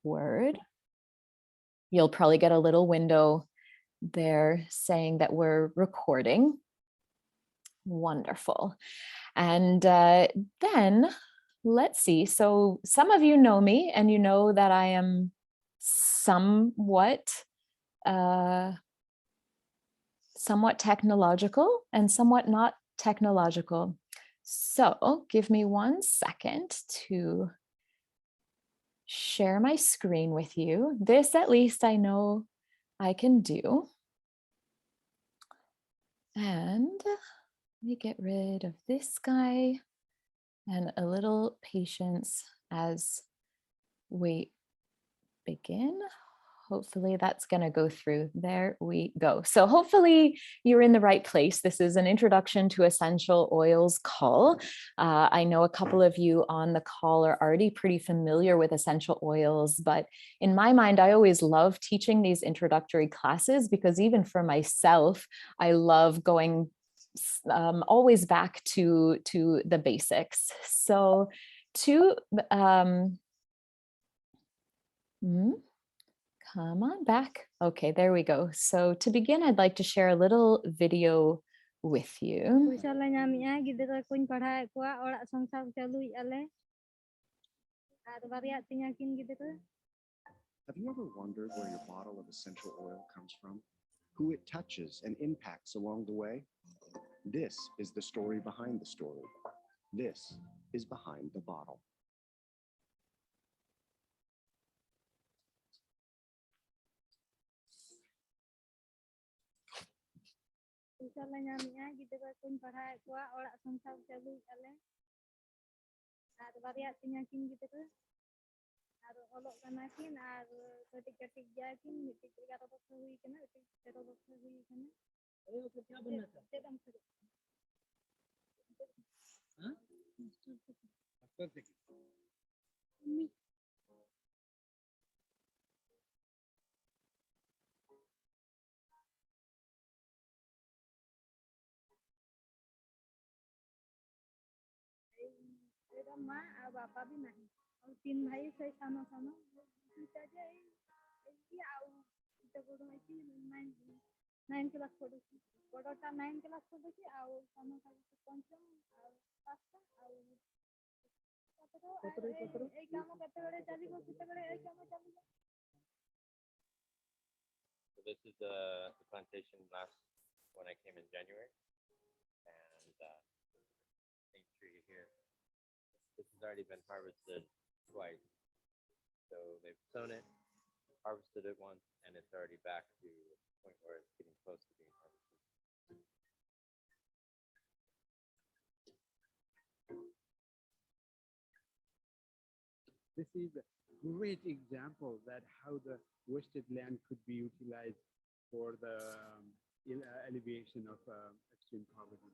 record. You'll probably get a little window there saying that we're recording. Wonderful. And then let's see. So some of you know me and you know that I am somewhat technological and somewhat not technological. So give me 1 second to share my screen with you. This at least I know I can do. And let me get rid of this guy and a little patience as we begin. Hopefully that's going to go through. There we go. So hopefully you're in the right place. This is an introduction to essential oils call. I know a couple of you on the call are already pretty familiar with essential oils, but in my mind, I always love teaching these introductory classes because even for myself, I love going always back to the basics. So come on back. Okay, there we go. So to begin, I'd like to share a little video with you. Have you ever wondered where your bottle of essential oil comes from? Who it touches and impacts along the way? This is the story behind the story. This is behind the bottle. So this is the plantation when I came in January, and main tree here. This has already been harvested twice. So they've sown it, harvested it once, and it's already back to the point where it's getting close to being harvested. This is a great example that how the wasted land could be utilized for the alleviation of extreme poverty.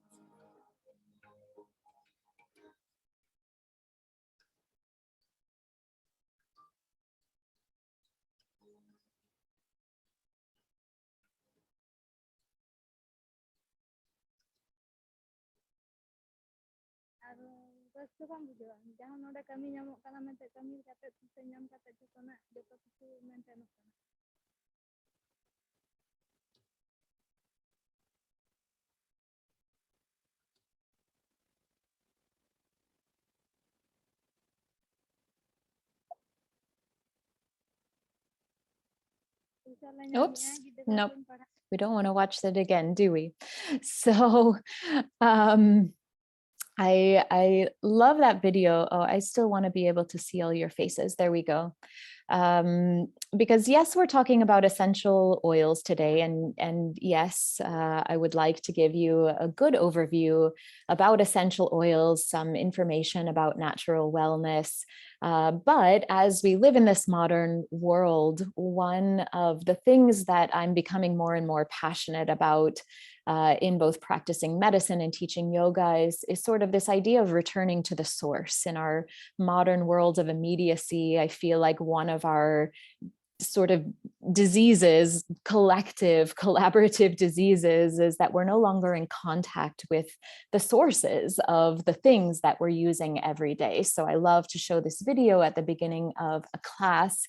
Oops, nope. We don't want to watch that again, do we? So I love that video. Oh, I still want to be able to see all your faces. There we go. Because yes, we're talking about essential oils today, and yes, I would like to give you a good overview about essential oils, some information about natural wellness. But as we live in this modern world, one of the things that I'm becoming more and more passionate about in both practicing medicine and teaching yoga is sort of this idea of returning to the source. In our modern world of immediacy, I feel like one of our sort of diseases, collective, collaborative diseases, is that we're no longer in contact with the sources of the things that we're using every day. So I love to show this video at the beginning of a class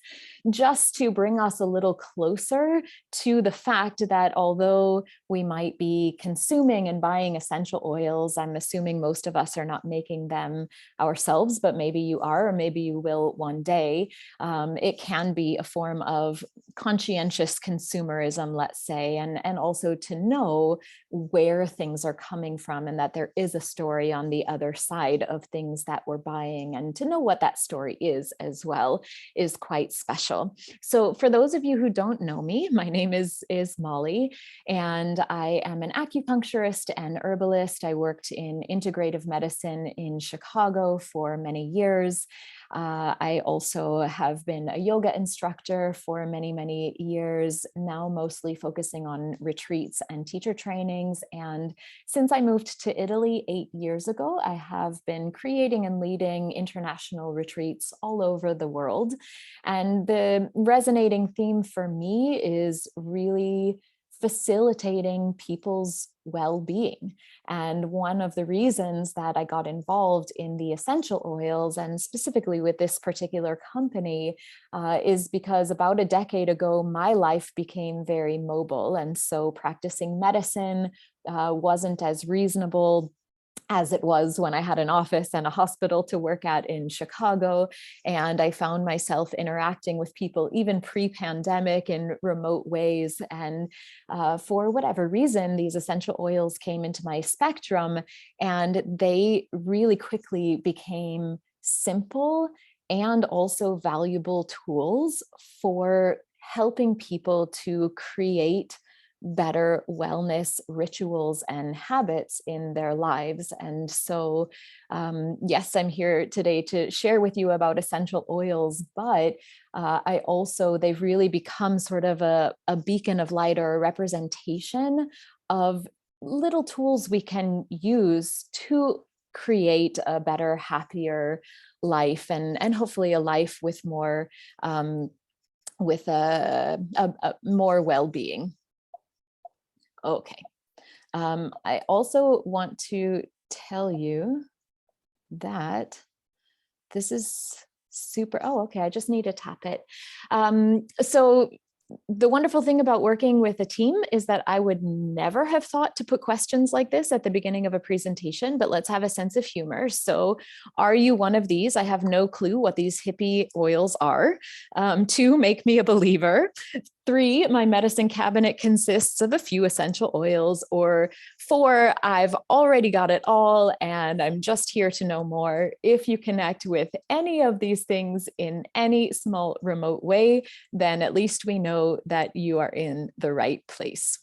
just to bring us a little closer to the fact that although we might be consuming and buying essential oils, I'm assuming most of us are not making them ourselves, but maybe you are, or maybe you will one day. It can be a form of conscientious consumerism, let's say, and also to know where things are coming from and that there is a story on the other side of things that we're buying, and to know what that story is as well is quite special. So for those of you who don't know me, my name is Molly, and I am an acupuncturist and herbalist. I worked in integrative medicine in Chicago for many years. I also have been a yoga instructor for many, many years, now mostly focusing on retreats and teacher trainings. And since I moved to Italy 8 years ago, I have been creating and leading international retreats all over the world. And the resonating theme for me is really facilitating people's well-being. And one of the reasons that I got involved in the essential oils, and specifically with this particular company, is because about a decade ago, my life became very mobile. And so practicing medicine wasn't as reasonable as it was when I had an office and a hospital to work at in Chicago. And I found myself interacting with people even pre-pandemic in remote ways. And for whatever reason, these essential oils came into my spectrum, and they really quickly became simple and also valuable tools for helping people to create better wellness rituals and habits in their lives. And so, yes, I'm here today to share with you about essential oils, but they've really become sort of a beacon of light, or a representation of little tools we can use to create a better, happier life, and hopefully a life with more more well-being. Okay. I also want to tell you that this is super, oh, okay, I just need to tap it. So the wonderful thing about working with a team is that I would never have thought to put questions like this at the beginning of a presentation, but let's have a sense of humor. So are you one of these? I have no clue what these hippie oils are. 2, make me a believer. 3, my medicine cabinet consists of a few essential oils. Or 4, I've already got it all and I'm just here to know more. If you connect with any of these things in any small remote way, then at least we know that you are in the right place.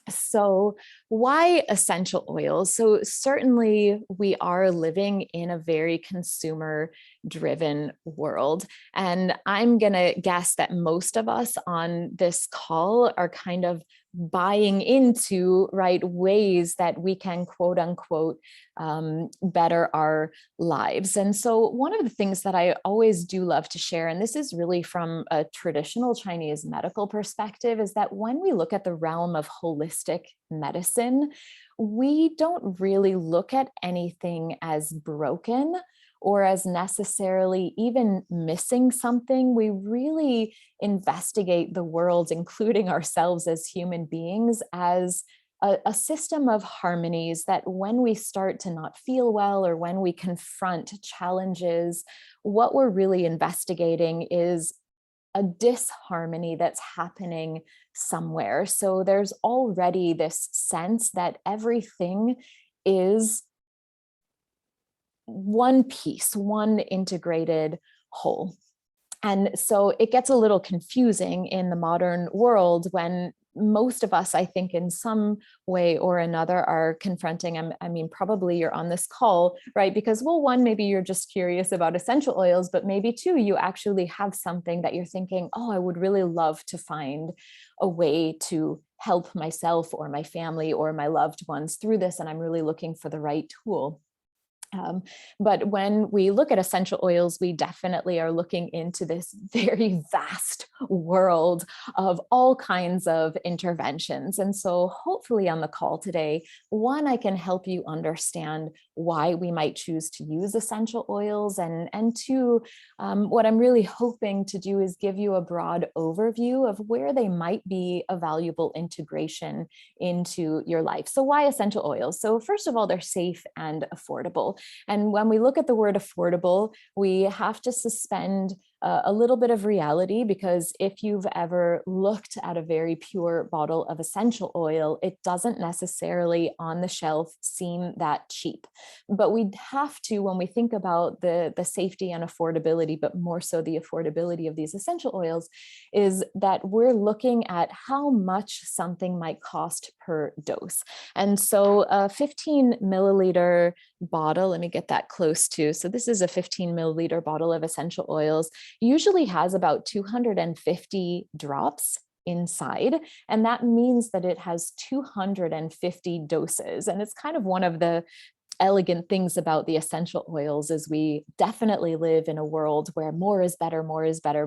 So why essential oils? So certainly we are living in a very consumer driven world. And I'm going to guess that most of us on this call are kind of buying into ways that we can quote unquote better our lives. And so one of the things that I always do love to share, and this is really from a traditional Chinese medical perspective, is that when we look at the realm of holistic medicine, we don't really look at anything as broken or as necessarily even missing something. We really investigate the world, including ourselves as human beings, as a system of harmonies that when we start to not feel well, or when we confront challenges, what we're really investigating is a disharmony that's happening somewhere. So there's already this sense that everything is one piece, one integrated whole. And so it gets a little confusing in the modern world when most of us, I think, in some way or another are confronting, I mean, probably you're on this call, right? Because, well, 1, maybe you're just curious about essential oils, but maybe 2, you actually have something that you're thinking, oh, I would really love to find a way to help myself or my family or my loved ones through this. And I'm really looking for the right tool. But when we look at essential oils, we definitely are looking into this very vast world of all kinds of interventions. And so hopefully on the call today, one, I can help you understand why we might choose to use essential oils. And two, what I'm really hoping to do is give you a broad overview of where they might be a valuable integration into your life. So why essential oils? So first of all, they're safe and affordable. And when we look at the word affordable, we have to suspend a little bit of reality, because if you've ever looked at a very pure bottle of essential oil, it doesn't necessarily on the shelf seem that cheap. But we have to, when we think about the safety and affordability, but more so the affordability of these essential oils, is that we're looking at how much something might cost per dose. And so a 15 milliliter bottle, let me get that close to. So this is a 15 milliliter bottle of essential oils, usually has about 250 drops inside. And that means that it has 250 doses. And it's kind of one of the elegant things about the essential oils is we definitely live in a world where more is better,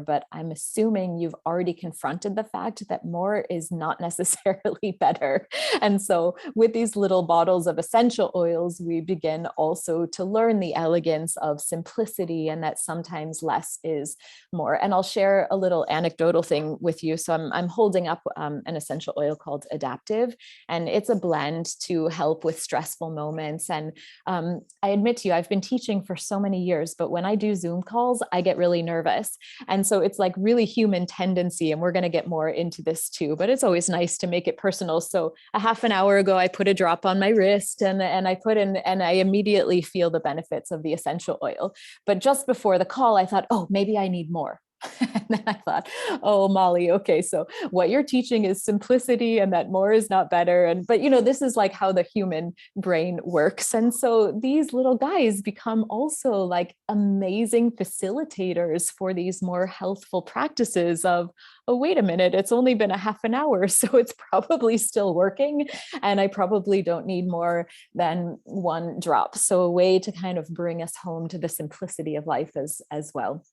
but I'm assuming you've already confronted the fact that more is not necessarily better. And so with these little bottles of essential oils, we begin also to learn the elegance of simplicity, and that sometimes less is more. And I'll share a little anecdotal thing with you. So I'm holding up an essential oil called Adaptive, and it's a blend to help with stressful moments. And I admit to you, I've been teaching for so many years, but when I do Zoom calls, I get really nervous. And so it's like really human tendency, and we're going to get more into this too, but it's always nice to make it personal. So a half an hour ago, I put a drop on my wrist and I put in, and I immediately feel the benefits of the essential oil. But just before the call, I thought, oh, maybe I need more. And then I thought, oh, Molly, okay, so what you're teaching is simplicity and that more is not better. And, but this is like how the human brain works. And so these little guys become also like amazing facilitators for these more healthful practices of, oh, wait a minute, it's only been a half an hour, so it's probably still working. And I probably don't need more than one drop. So a way to kind of bring us home to the simplicity of life as well.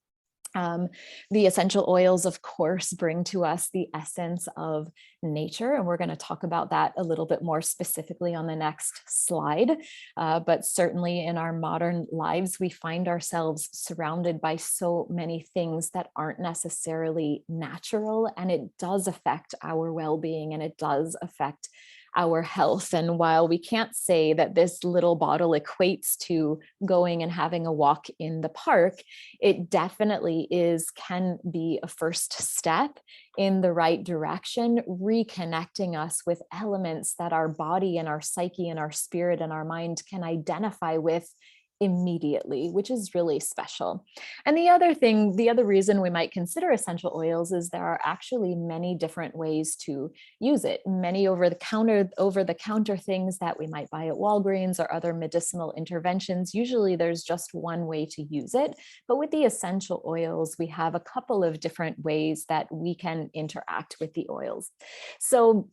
The essential oils, of course, bring to us the essence of nature, and we're going to talk about that a little bit more specifically on the next slide. But certainly in our modern lives, we find ourselves surrounded by so many things that aren't necessarily natural, and it does affect our well-being, and it does affect our health. And while we can't say that this little bottle equates to going and having a walk in the park, it definitely can be a first step in the right direction, reconnecting us with elements that our body and our psyche and our spirit and our mind can identify with immediately, which is really special. And the other reason we might consider essential oils is there are actually many different ways to use it. Many over the counter things that we might buy at Walgreens or other medicinal interventions, usually there's just one way to use it. But with the essential oils, we have a couple of different ways that we can interact with the oils. So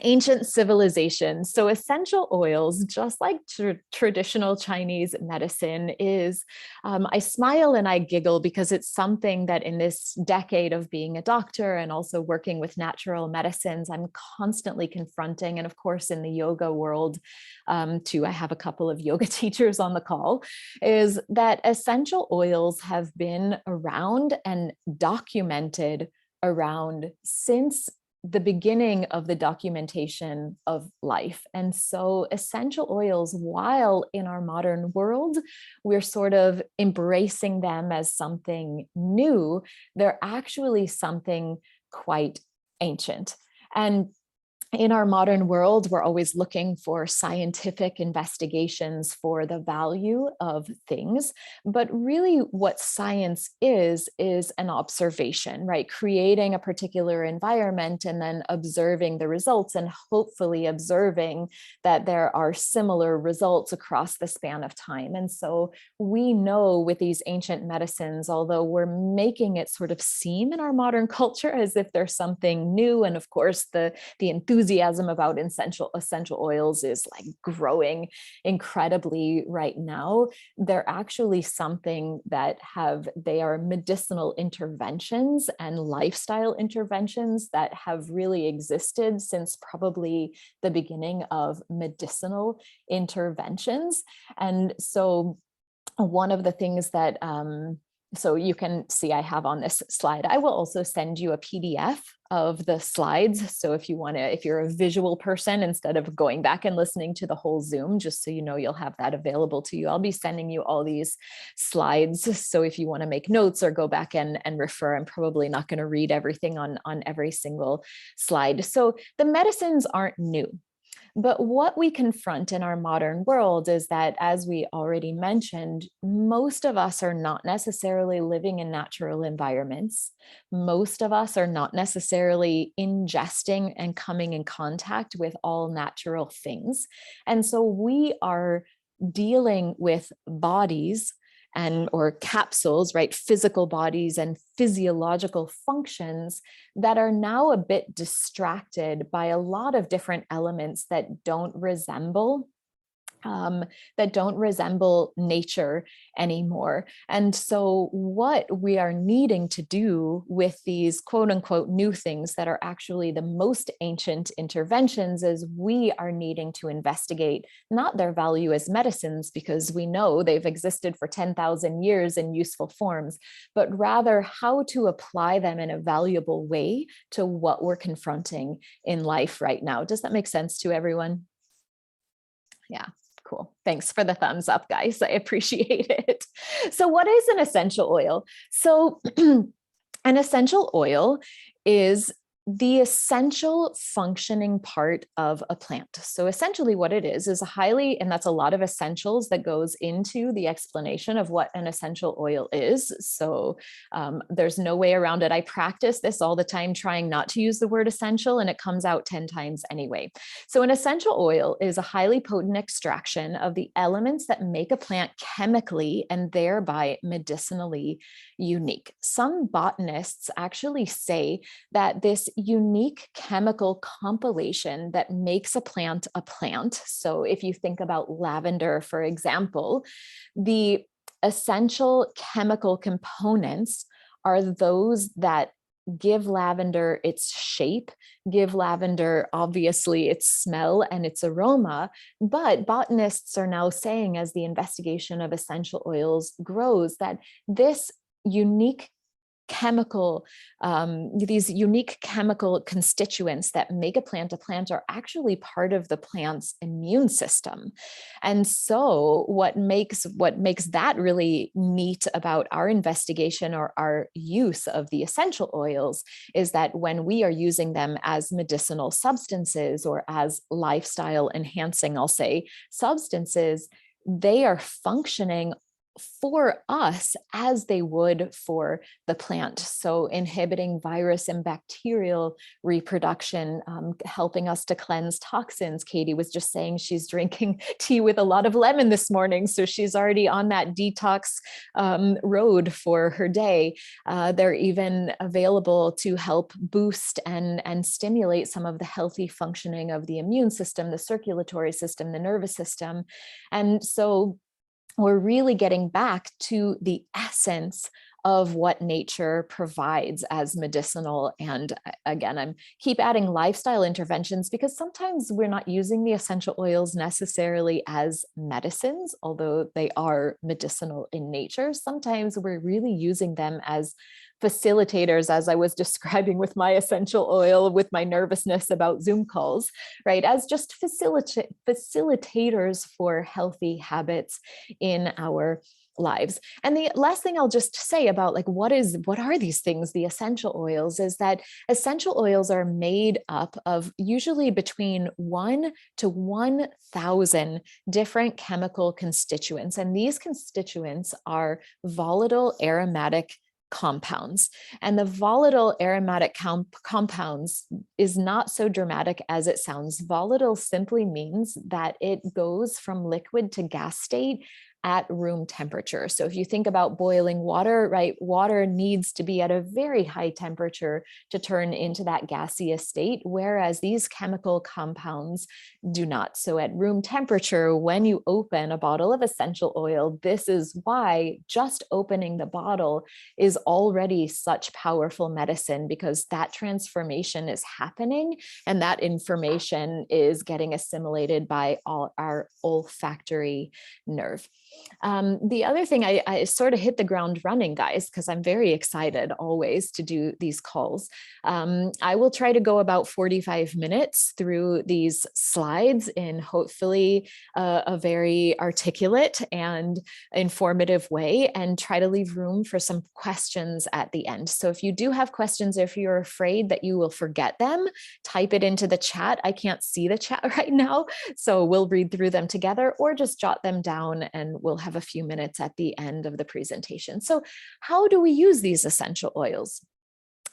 ancient civilizations. So essential oils, just like traditional Chinese medicine is, I smile and I giggle because it's something that in this decade of being a doctor and also working with natural medicines, I'm constantly confronting. And of course, in the yoga world too, I have a couple of yoga teachers on the call, is that essential oils have been around and documented around since the beginning of the documentation of life. And so essential oils, while in our modern world, we're sort of embracing them as something new, they're actually something quite ancient. And in our modern world, we're always looking for scientific investigations for the value of things. But really what science is an observation, right? Creating a particular environment and then observing the results and hopefully observing that there are similar results across the span of time. And so we know with these ancient medicines, although we're making it sort of seem in our modern culture as if there's something new, and of course the enthusiasm enthusiasm about essential oils is like growing incredibly right now. They're actually something that they are medicinal interventions and lifestyle interventions that have really existed since probably the beginning of medicinal interventions. And so one of the things that, so you can see I have on this slide, I will also send you a PDF of the slides. So if you want to, if you're a visual person, instead of going back and listening to the whole Zoom, just so you know, you'll have that available to you. I'll be sending you all these slides. So if you want to make notes or go back and refer, I'm probably not going to read everything on every single slide. So the medicines aren't new. But what we confront in our modern world is that, as we already mentioned, most of us are not necessarily living in natural environments. Most of us are not necessarily ingesting and coming in contact with all natural things. And so we are dealing with bodies or capsules, right? Physical bodies and physiological functions that are now a bit distracted by a lot of different elements that don't resemble nature anymore. And so what we are needing to do with these quote unquote new things that are actually the most ancient interventions is we are needing to investigate not their value as medicines, because we know they've existed for 10,000 years in useful forms, but rather how to apply them in a valuable way to what we're confronting in life right now. Does that make sense to everyone? Yeah. Cool. Thanks for the thumbs up, guys. I appreciate it. So what is an essential oil? So an essential oil is the essential functioning part of a plant. So essentially what it is a highly, and that's a lot of essentials that goes into the explanation of what an essential oil is. So there's no way around it. I practice this all the time, trying not to use the word essential, and it comes out 10 times anyway. So an essential oil is a highly potent extraction of the elements that make a plant chemically and thereby medicinally unique. Some botanists actually say that this unique chemical compilation that makes a plant. So if you think about lavender, for example, the essential chemical components are those that give lavender its shape, give lavender obviously its smell and its aroma. But botanists are now saying, as the investigation of essential oils grows, that this unique chemical, these unique chemical constituents that make a plant are actually part of the plant's immune system. And so what makes that really neat about our investigation or our use of the essential oils is that when we are using them as medicinal substances or as lifestyle enhancing, I'll say, substances, they are functioning for us as they would for the plant. So inhibiting virus and bacterial reproduction, helping us to cleanse toxins. Katie was just saying she's drinking tea with a lot of lemon this morning, so she's already on that detox road for her day. They're even available to help boost and stimulate some of the healthy functioning of the immune system, the circulatory system, the nervous system. And so we're really getting back to the essence of what nature provides as medicinal. And again, I'm keep adding lifestyle interventions because sometimes we're not using the essential oils necessarily as medicines, although they are medicinal in nature. Sometimes we're really using them as facilitators, as I was describing with my essential oil, with my nervousness about Zoom calls, right? As just facilitators for healthy habits in our lives. And the last thing I'll just say about like, what are these things, the essential oils, is that essential oils are made up of usually between 1 to 1,000 different chemical constituents. And these constituents are volatile aromatic compounds. And the volatile aromatic compounds is not so dramatic as it sounds. Volatile simply means that it goes from liquid to gas state at room temperature. So if you think about boiling water, right, water needs to be at a very high temperature to turn into that gaseous state, whereas these chemical compounds do not. So at room temperature, when you open a bottle of essential oil, this is why just opening the bottle is already such powerful medicine, because that transformation is happening and that information is getting assimilated by all our olfactory nerve. The other thing, I sort of hit the ground running, guys, because I'm very excited always to do these calls. I will try to go about 45 minutes through these slides in hopefully a very articulate and informative way, and try to leave room for some questions at the end. So if you do have questions, if you're afraid that you will forget them, type it into the chat. I can't see the chat right now, so we'll read through them together, or just jot them down and we'll have a few minutes at the end of the presentation. So how do we use these essential oils?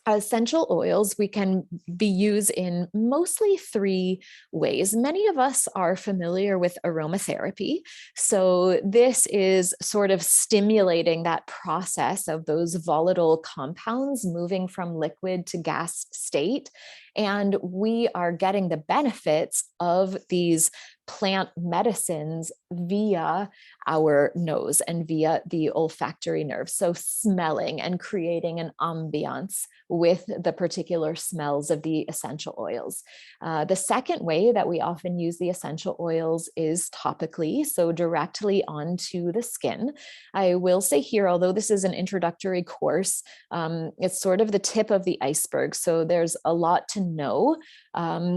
Essential oils we can be used in mostly 3 ways. Many of us are familiar with aromatherapy. So this is sort of stimulating that process of those volatile compounds moving from liquid to gas state. And we are getting the benefits of these plant medicines via our nose and via the olfactory nerve. So smelling and creating an ambiance with the particular smells of the essential oils. The second way that we often use the essential oils is topically, so directly onto the skin. I will say here, although this is an introductory course, it's sort of the tip of the iceberg. So there's a lot to know.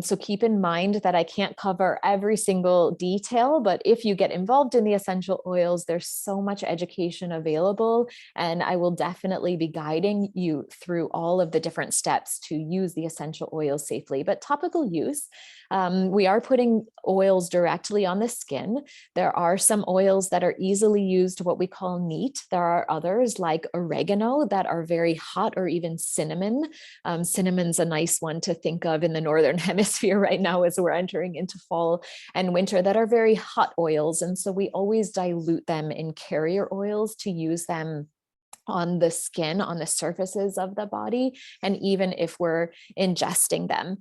So keep in mind that I can't cover every single detail, but if you get involved in the essential oils, there's so much education available, and I will definitely be guiding you through all of the different steps to use the essential oils safely. But topical use, we are putting oils directly on the skin. There are some oils that are easily used, what we call neat. There are others like oregano that are very hot, or even cinnamon. Cinnamon's a nice one to think of in the Northern Hemisphere right now as we're entering into fall and winter, that are very hot oils. And so we always dilute them in carrier oils to use them on the skin, on the surfaces of the body, and even if we're ingesting them.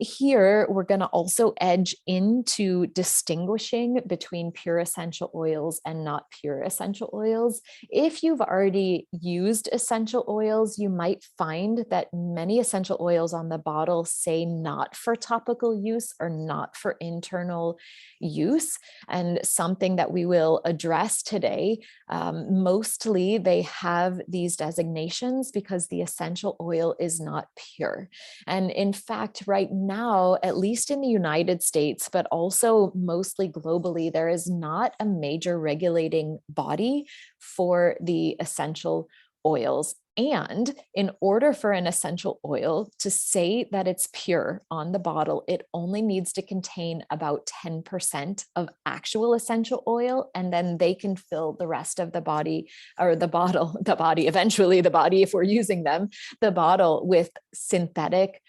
Here, we're going to also edge into distinguishing between pure essential oils and not pure essential oils. If you've already used essential oils, you might find that many essential oils on the bottle say not for topical use or not for internal use. And something that we will address today, mostly they have these designations because the essential oil is not pure. And in fact, right now, at least in the United States, but also mostly globally, there is not a major regulating body for the essential oils. And in order for an essential oil to say that it's pure on the bottle, it only needs to contain about 10% of actual essential oil, and then they can fill the rest of the body, or the bottle, eventually the body, if we're using them, the bottle with synthetic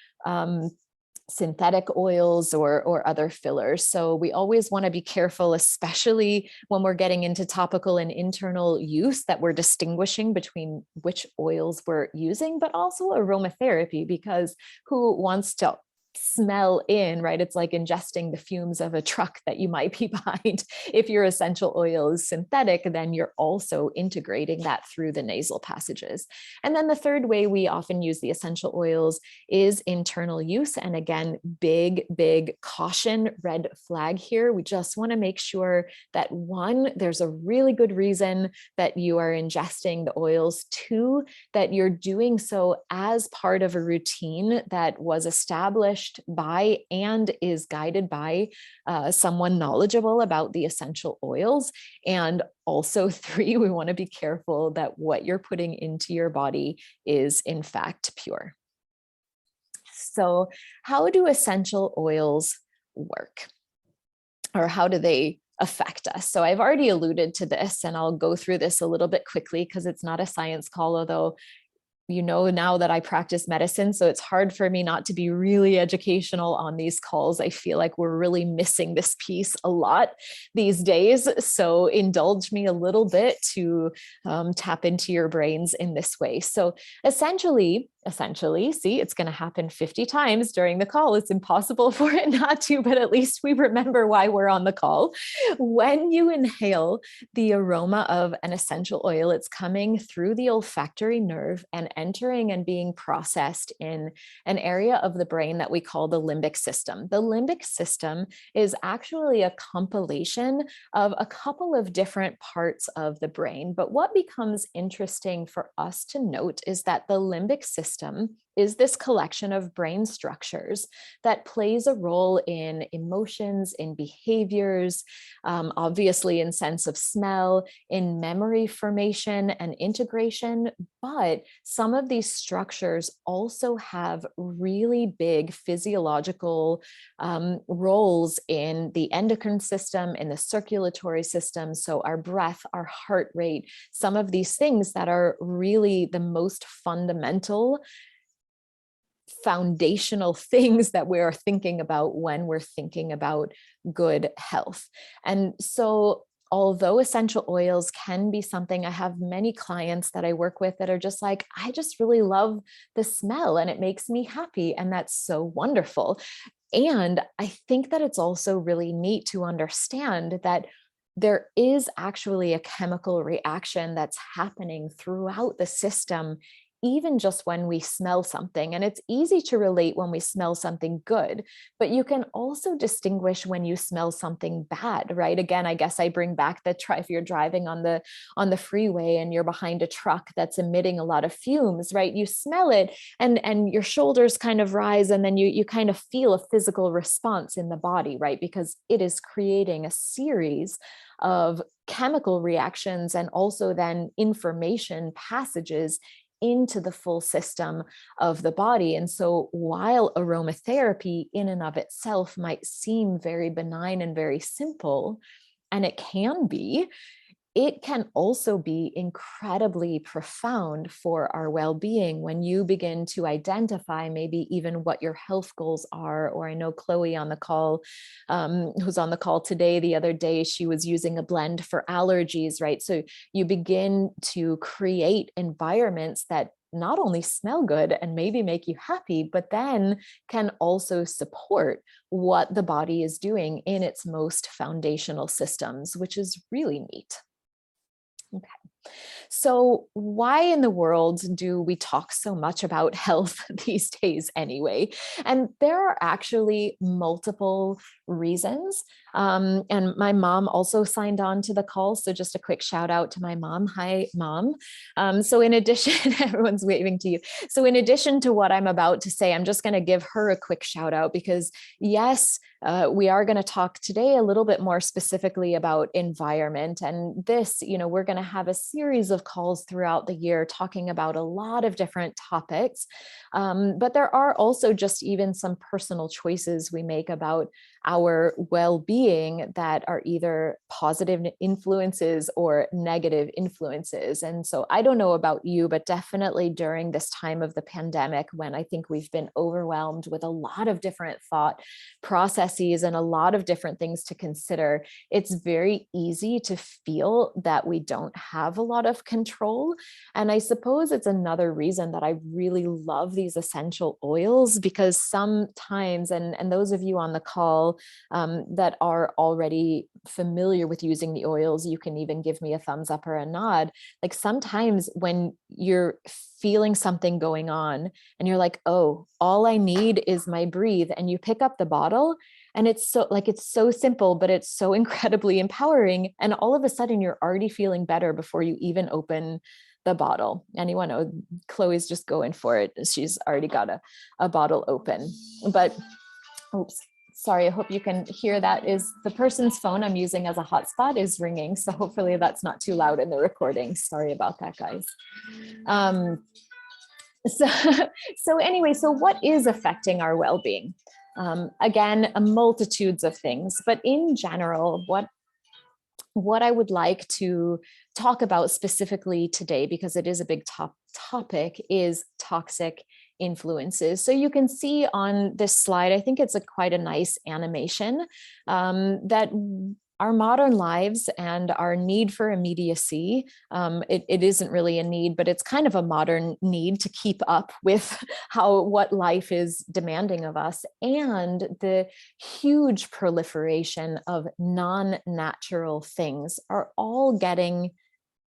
oils or other fillers. So we always want to be careful, especially when we're getting into topical and internal use, that we're distinguishing between which oils we're using, but also aromatherapy, because who wants to smell in, right? It's like ingesting the fumes of a truck that you might be behind. If your essential oil is synthetic, then you're also integrating that through the nasal passages. And then the third way we often use the essential oils is internal use. And again, big caution, red flag here. We just want to make sure that 1, there's a really good reason that you are ingesting the oils. 2, that you're doing so as part of a routine that was established by and is guided by someone knowledgeable about the essential oils. And also 3, we want to be careful that what you're putting into your body is in fact pure. So how do essential oils work? Or how do they affect us? So I've already alluded to this, and I'll go through this a little bit quickly because it's not a science call, although you know, now that I practice medicine, so it's hard for me not to be really educational on these calls. I feel like we're really missing this piece a lot these days. So indulge me a little bit to tap into your brains in this way. So essentially, see, it's going to happen 50 times during the call. It's impossible for it not to, but at least we remember why we're on the call. When you inhale the aroma of an essential oil, it's coming through the olfactory nerve and entering and being processed in an area of the brain that we call the limbic system. The limbic system is actually a compilation of a couple of different parts of the brain. But what becomes interesting for us to note is that the limbic system is this collection of brain structures that plays a role in emotions, in behaviors, obviously in sense of smell, in memory formation and integration. But some of these structures also have really big physiological roles in the endocrine system, in the circulatory system. So our breath, our heart rate, some of these things that are really the most fundamental foundational things that we're thinking about when we're thinking about good health. And so although essential oils can be something, I have many clients that I work with that are just like, I just really love the smell and it makes me happy. And that's so wonderful. And I think that it's also really neat to understand that there is actually a chemical reaction that's happening throughout the system, even just when we smell something. And it's easy to relate when we smell something good, but you can also distinguish when you smell something bad, right? Again, I guess I bring back the if you're driving on the freeway and you're behind a truck that's emitting a lot of fumes, right? You smell it and your shoulders kind of rise, and then you kind of feel a physical response in the body, right? Because it is creating a series of chemical reactions and also then information passages into the full system of the body. And so while aromatherapy in and of itself might seem very benign and very simple, and it can be, it can also be incredibly profound for our well-being when you begin to identify maybe even what your health goals are. Or I know Chloe on the call, who's on the call today, the other day, she was using a blend for allergies, right? So you begin to create environments that not only smell good and maybe make you happy, but then can also support what the body is doing in its most foundational systems, which is really neat. Okay. So why in the world do we talk so much about health these days anyway? And there are actually multiple reasons. And my mom also signed on to the call. So just a quick shout out to my mom. Hi, Mom. So in addition, everyone's waving to you. So in addition to what I'm about to say, I'm just going to give her a quick shout out because yes, we are going to talk today a little bit more specifically about environment. And this, we're going to have a series of calls throughout the year talking about a lot of different topics. But there are also just even some personal choices we make about our well-being that are either positive influences or negative influences. And so I don't know about you, but definitely during this time of the pandemic, when I think we've been overwhelmed with a lot of different thought processes and a lot of different things to consider, it's very easy to feel that we don't have a lot of control. And I suppose it's another reason that I really love these essential oils, because sometimes, and those of you on the call that are already familiar with using the oils, you can even give me a thumbs up or a nod. Like sometimes when you're feeling something going on and you're like, oh, all I need is my breathe, and you pick up the bottle and it's so simple, but it's so incredibly empowering. And all of a sudden you're already feeling better before you even open the bottle. Anyone know? Chloe's just going for it. She's already got a bottle open. But oops, sorry, I hope you can hear that. Is the person's phone I'm using as a hotspot is ringing. So hopefully that's not too loud in the recording. Sorry about that, guys. So anyway, so what is affecting our well-being? Again, multitudes of things, but in general, what what I would like to talk about specifically today, because it is a big topic, is toxic influences. So you can see on this slide, I think it's quite a nice animation, that our modern lives and our need for immediacy, it isn't really a need, but it's kind of a modern need to keep up with what life is demanding of us, and the huge proliferation of non-natural things are all getting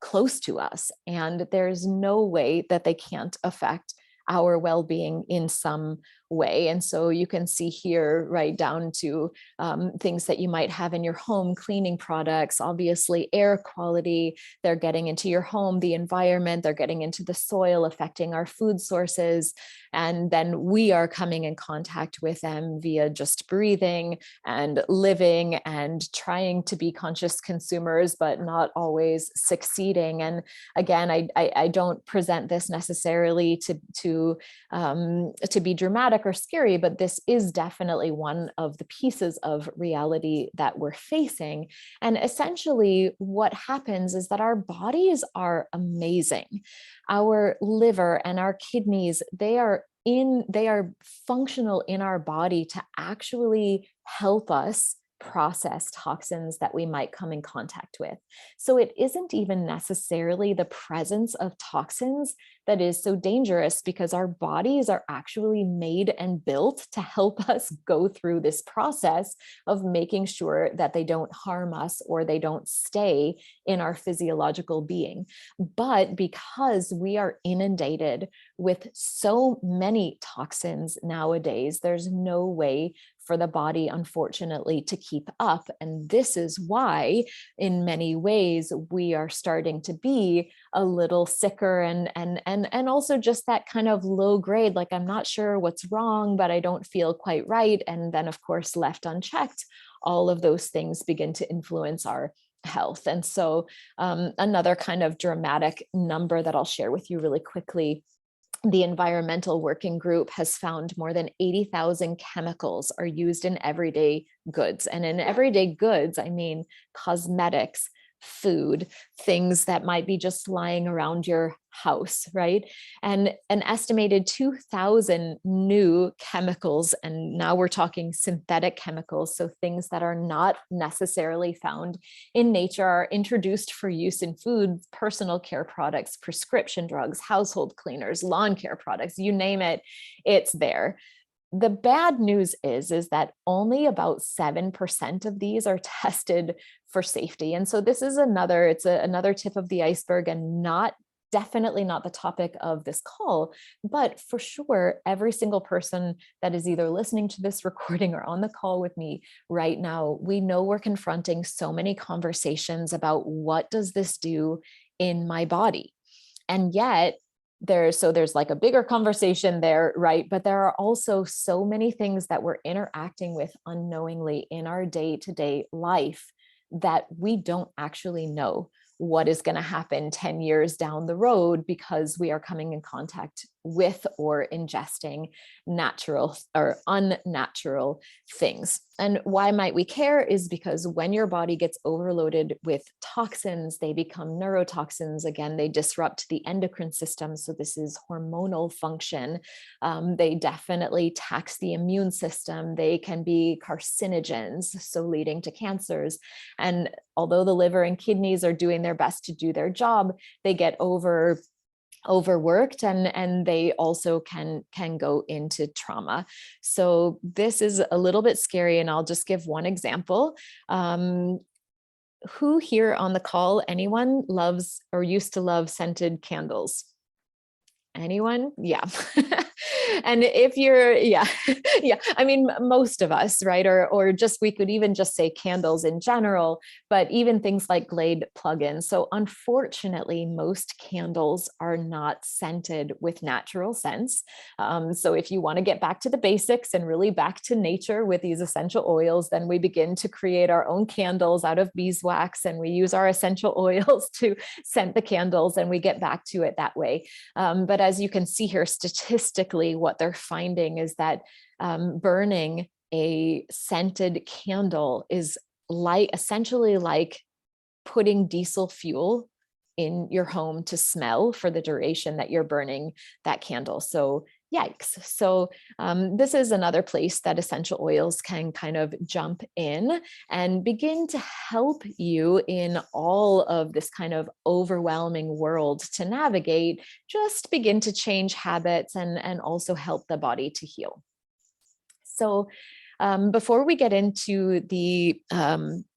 close to us, and there's no way that they can't affect our well-being in some way. And so you can see here, right down to things that you might have in your home, cleaning products, obviously air quality, they're getting into your home, the environment, they're getting into the soil, affecting our food sources. And then we are coming in contact with them via just breathing and living and trying to be conscious consumers, but not always succeeding. And again, I don't present this necessarily to be dramatic or scary, but this is definitely one of the pieces of reality that we're facing. And essentially what happens is that our bodies are amazing. Our liver and our kidneys, they are functional in our body to actually help us process toxins that we might come in contact with. So it isn't even necessarily the presence of toxins that is so dangerous, because our bodies are actually made and built to help us go through this process of making sure that they don't harm us or they don't stay in our physiological being. But because we are inundated with so many toxins nowadays, there's no way for the body, unfortunately, to keep up. And this is why, in many ways, we are starting to be a little sicker and also just that kind of low grade, like, I'm not sure what's wrong, but I don't feel quite right. And then, of course, left unchecked, all of those things begin to influence our health. And so another kind of dramatic number that I'll share with you really quickly: the Environmental Working Group has found more than 80,000 chemicals are used in everyday goods. And in everyday goods, I mean cosmetics, food, things that might be just lying around your house, right? And an estimated 2,000 new chemicals, and now we're talking synthetic chemicals, so things that are not necessarily found in nature, are introduced for use in food, personal care products, prescription drugs, household cleaners, lawn care products, you name it, it's there. The bad news is that only about 7% of these are tested for safety. And so this is another tip of the iceberg, and definitely not the topic of this call, but for sure, every single person that is either listening to this recording or on the call with me right now, we know we're confronting so many conversations about what does this do in my body? And yet, there's like a bigger conversation there, right? But there are also so many things that we're interacting with unknowingly in our day-to-day life that we don't actually know what is going to happen 10 years down the road, because we are coming in contact with or ingesting natural or unnatural things. And why might we care is because when your body gets overloaded with toxins, they become neurotoxins. Again, they disrupt the endocrine system. So this is hormonal function. They definitely tax the immune system. They can be carcinogens, so leading to cancers. And although the liver and kidneys are doing their best to do their job, they get overworked, and they also can go into trauma. So this is a little bit scary, and I'll just give one example. Who here on the call, anyone loves or used to love scented candles? Anyone? Yeah. And if you're, yeah, yeah, I mean, most of us, right? Or just, we could even just say candles in general, but even things like Glade plugins. So unfortunately, most candles are not scented with natural scents. So if you want to get back to the basics and really back to nature with these essential oils, then we begin to create our own candles out of beeswax, and we use our essential oils to scent the candles, and we get back to it that way. But as you can see here, statistically, what they're finding is that burning a scented candle is essentially like putting diesel fuel in your home to smell for the duration that you're burning that candle. So yikes. So this is another place that essential oils can kind of jump in and begin to help you in all of this kind of overwhelming world to navigate, just begin to change habits and also help the body to heal. So before we get into the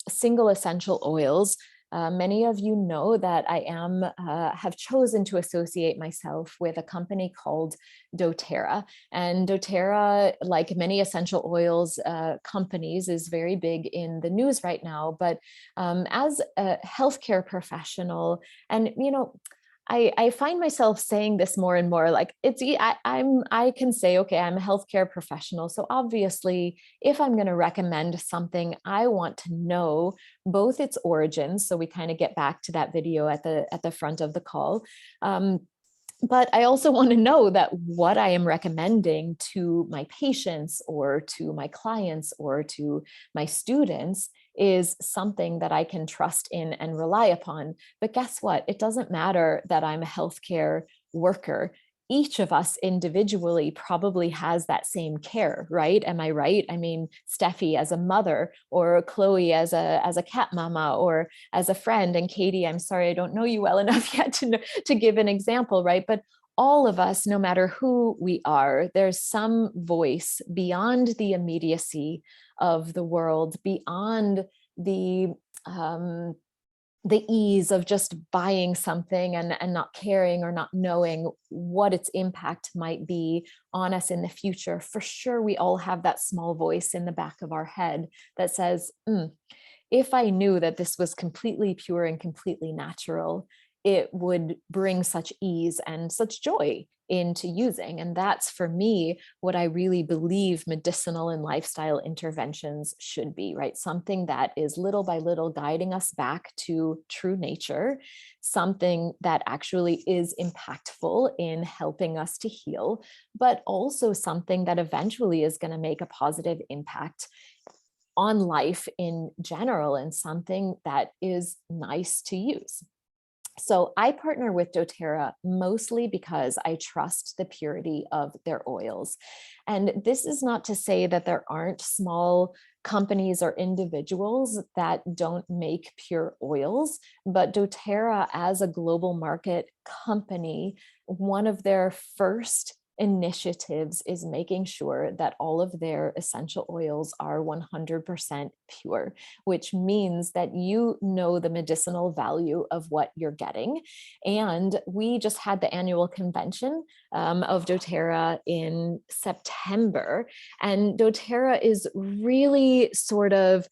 single essential oils, many of you know that I have chosen to associate myself with a company called Doterra. And Doterra, like many essential oils companies, is very big in the news right now. But as a healthcare professional, and I find myself saying this more and more, like I can say, okay, I'm a healthcare professional. So obviously, if I'm going to recommend something, I want to know both its origins. So we kind of get back to that video at the front of the call. But I also want to know that what I am recommending to my patients or to my clients or to my students is something that I can trust in and rely upon. But guess what? It doesn't matter that I'm a healthcare worker. Each of us individually probably has that same care, right? Am I right? I mean, Steffi as a mother, or Chloe as a cat mama, or as a friend. And Katie, I'm sorry, I don't know you well enough yet to give an example, right? But all of us, no matter who we are, there's some voice beyond the immediacy of the world, beyond the ease of just buying something and not caring or not knowing what its impact might be on us in the future. For sure, we all have that small voice in the back of our head that says, if I knew that this was completely pure and completely natural, it would bring such ease and such joy into using. And that's, for me, what I really believe medicinal and lifestyle interventions should be, right? Something that is little by little guiding us back to true nature, something that actually is impactful in helping us to heal, but also something that eventually is going to make a positive impact on life in general, and something that is nice to use. So I partner with Doterra mostly because I trust the purity of their oils. And this is not to say that there aren't small companies or individuals that don't make pure oils, but Doterra, as a global market company, one of their first initiatives is making sure that all of their essential oils are 100% pure, which means that you know the medicinal value of what you're getting. And we just had the annual convention of Doterra in September, and Doterra is really sort of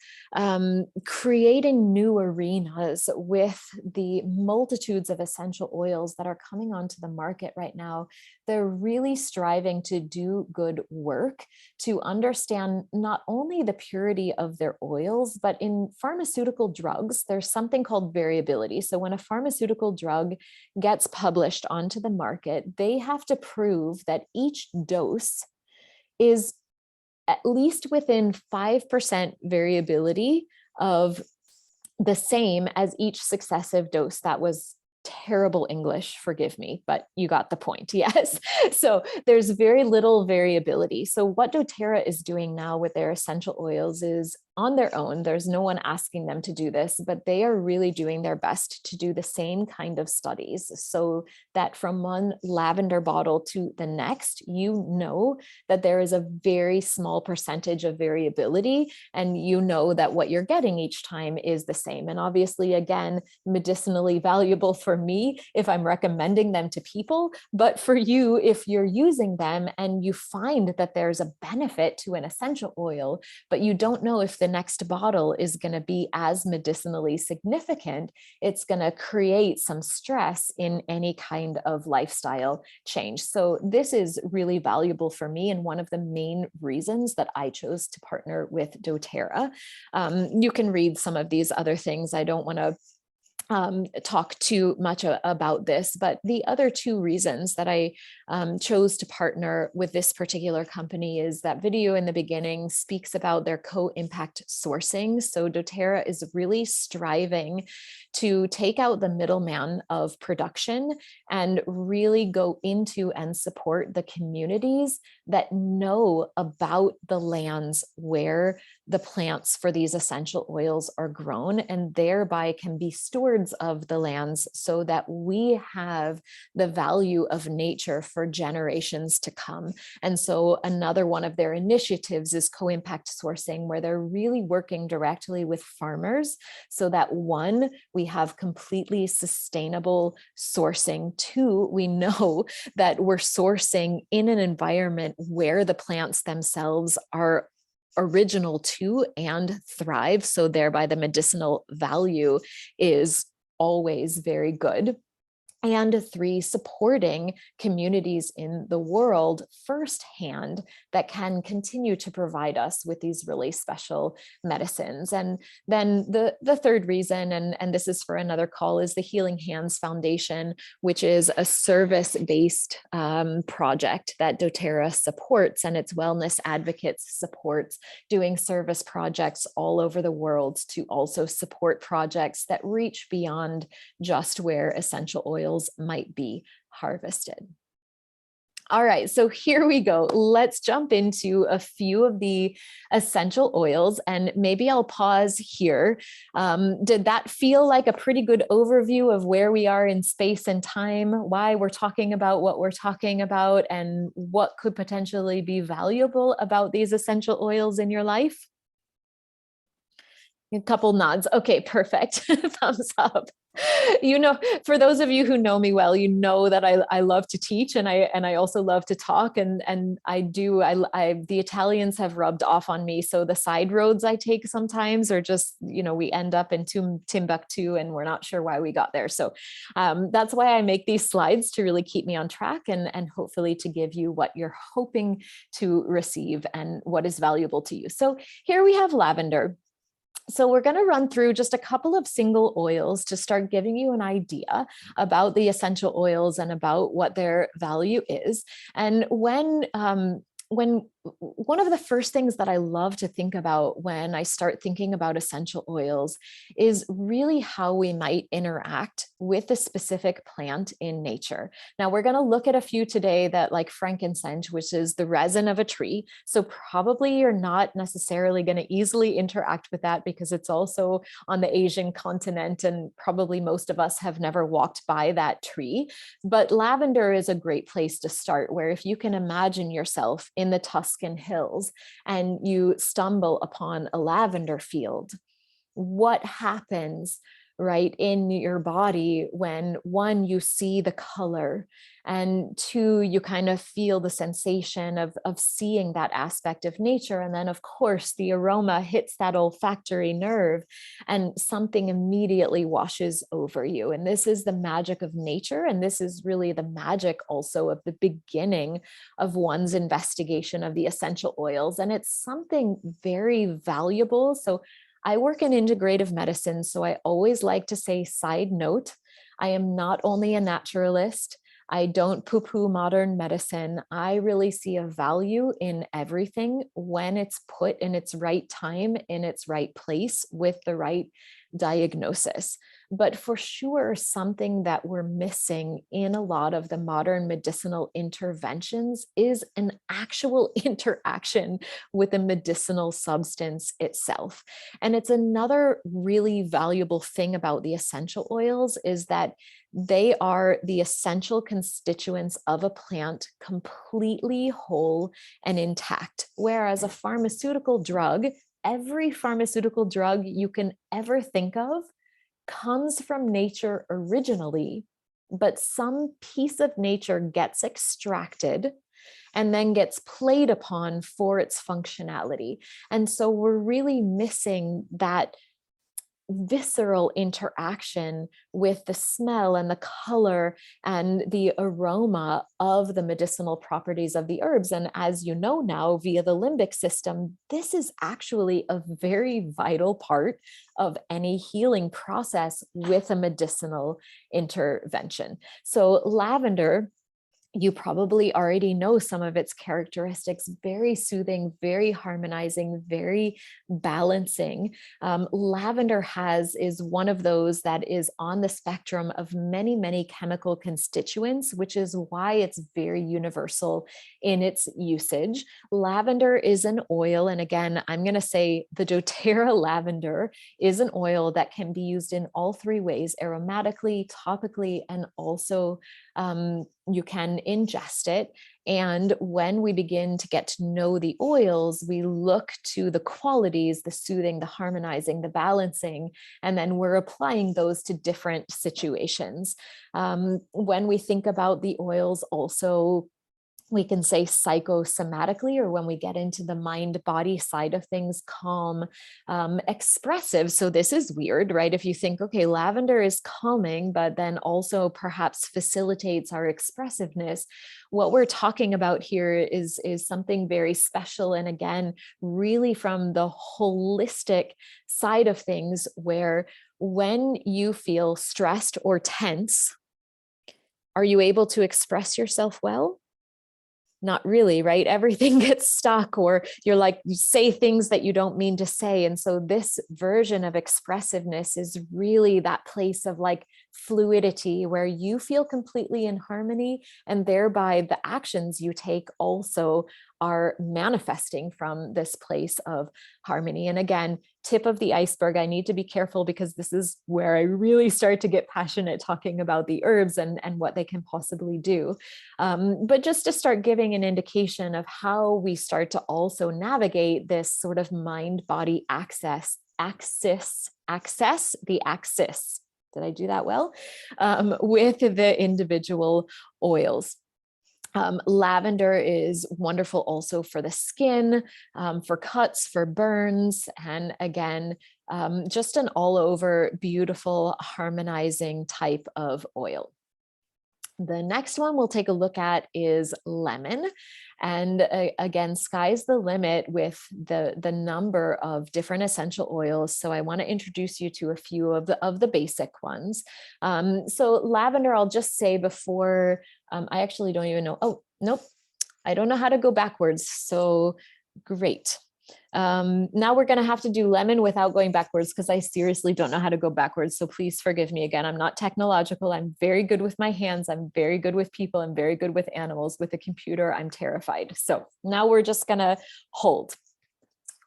creating new arenas with the multitudes of essential oils that are coming onto the market right now. They're really striving to do good work, to understand not only the purity of their oils, but in pharmaceutical drugs, there's something called variability. So when a pharmaceutical drug gets published onto the market, they have to prove that each dose is at least within 5% variability of the same as each successive dose. That was terrible English, forgive me, but you got the point. Yes. So there's very little variability. So what doTERRA is doing now with their essential oils is on their own. There's no one asking them to do this, but they are really doing their best to do the same kind of studies so that from one lavender bottle to the next, you know that there is a very small percentage of variability, and you know that what you're getting each time is the same. And obviously, again, medicinally valuable for me if I'm recommending them to people, but for you, if you're using them and you find that there's a benefit to an essential oil, but you don't know if the next bottle is going to be as medicinally significant, it's going to create some stress in any kind of lifestyle change. So this is really valuable for me, and one of the main reasons that I chose to partner with doTERRA. You can read some of these other things. I don't want to talk too much about this, but the other two reasons that I chose to partner with this particular company is that video in the beginning speaks about their co-impact sourcing. So Doterra is really striving to take out the middleman of production and really go into and support the communities that know about the lands where the plants for these essential oils are grown, and thereby can be stewards of the lands so that we have the value of nature for generations to come. And so another one of their initiatives is co-impact sourcing, where they're really working directly with farmers so that, one, we have completely sustainable sourcing. Two, we know that we're sourcing in an environment where the plants themselves are original to and thrive. So thereby the medicinal value is always very good. And three, supporting communities in the world firsthand that can continue to provide us with these really special medicines. And then the third reason, and this is for another call, is the Healing Hands Foundation, which is a service-based project that Doterra supports, and its wellness advocates supports, doing service projects all over the world to also support projects that reach beyond just where essential oils might be harvested. All right, so here we go. Let's jump into a few of the essential oils, and maybe I'll pause here. Did that feel like a pretty good overview of where we are in space and time, why we're talking about what we're talking about, and what could potentially be valuable about these essential oils in your life? A couple nods. Okay, perfect. Thumbs up. You know, for those of you who know me well, you know that I love to teach, and I also love to talk, and the Italians have rubbed off on me. So the side roads I take sometimes are just, we end up in Timbuktu and we're not sure why we got there. So that's why I make these slides, to really keep me on track and hopefully to give you what you're hoping to receive and what is valuable to you. So here we have lavender. So we're going to run through just a couple of single oils to start giving you an idea about the essential oils and about what their value is. And when one of the first things that I love to think about when I start thinking about essential oils is really how we might interact with a specific plant in nature. Now, we're going to look at a few today that, like frankincense, which is the resin of a tree. So probably you're not necessarily going to easily interact with that because it's also on the Asian continent, and probably most of us have never walked by that tree. But lavender is a great place to start, where if you can imagine yourself in the Tuscan hills and you stumble upon a lavender field, what happens right in your body when, one, you see the color, and two, you kind of feel the sensation of seeing that aspect of nature. And then of course the aroma hits that olfactory nerve and something immediately washes over you. And this is the magic of nature. And this is really the magic also of the beginning of one's investigation of the essential oils. And it's something very valuable. So I work in integrative medicine, so I always like to say, side note, I am not only a naturalist. I don't poo-poo modern medicine. I really see a value in everything when it's put in its right time, in its right place, with the right diagnosis. But for sure, something that we're missing in a lot of the modern medicinal interventions is an actual interaction with the medicinal substance itself. And it's another really valuable thing about the essential oils is that they are the essential constituents of a plant, completely whole and intact. Whereas a pharmaceutical drug, every pharmaceutical drug you can ever think of comes from nature originally, but some piece of nature gets extracted and then gets played upon for its functionality. And so we're really missing that visceral interaction with the smell and the color and the aroma of the medicinal properties of the herbs. And as you know now, via the limbic system, this is actually a very vital part of any healing process with a medicinal intervention. So lavender, you probably already know some of its characteristics: very soothing, very harmonizing, very balancing. Lavender is one of those that is on the spectrum of many, many chemical constituents, which is why it's very universal in its usage. Lavender is an oil. And again, I'm going to say the doTERRA lavender is an oil that can be used in all three ways: aromatically, topically, and also you can ingest it. And when we begin to get to know the oils, we look to the qualities: the soothing, the harmonizing, the balancing, and then we're applying those to different situations. When we think about the oils also, we can say psychosomatically, or when we get into the mind body side of things, calm, expressive. So this is weird, right? If you think, okay, lavender is calming, but then also perhaps facilitates our expressiveness. What we're talking about here is something very special. And again, really from the holistic side of things, where when you feel stressed or tense, are you able to express yourself well? Not really, right? Everything gets stuck, or you're like, you say things that you don't mean to say. And so this version of expressiveness is really that place of like fluidity, where you feel completely in harmony, and thereby the actions you take also are manifesting from this place of harmony. And again, tip of the iceberg, I need to be careful because this is where I really start to get passionate talking about the herbs and what they can possibly do. But just to start giving an indication of how we start to also navigate this sort of mind-body axis. Did I do that well? With the individual oils. Lavender is wonderful also for the skin, for cuts, for burns, and again, just an all over beautiful harmonizing type of oil. The next one we'll take a look at is lemon. And again, sky's the limit with the number of different essential oils. So I want to introduce you to a few of the basic ones. So lavender, I'll just say before, I actually don't even know. Oh, nope. I don't know how to go backwards. So great. Now we're going to have to do lemon without going backwards, because I seriously don't know how to go backwards. So please forgive me again. I'm not technological. I'm very good with my hands. I'm very good with people. I'm very good with animals. With a computer, I'm terrified. So now we're just going to hold.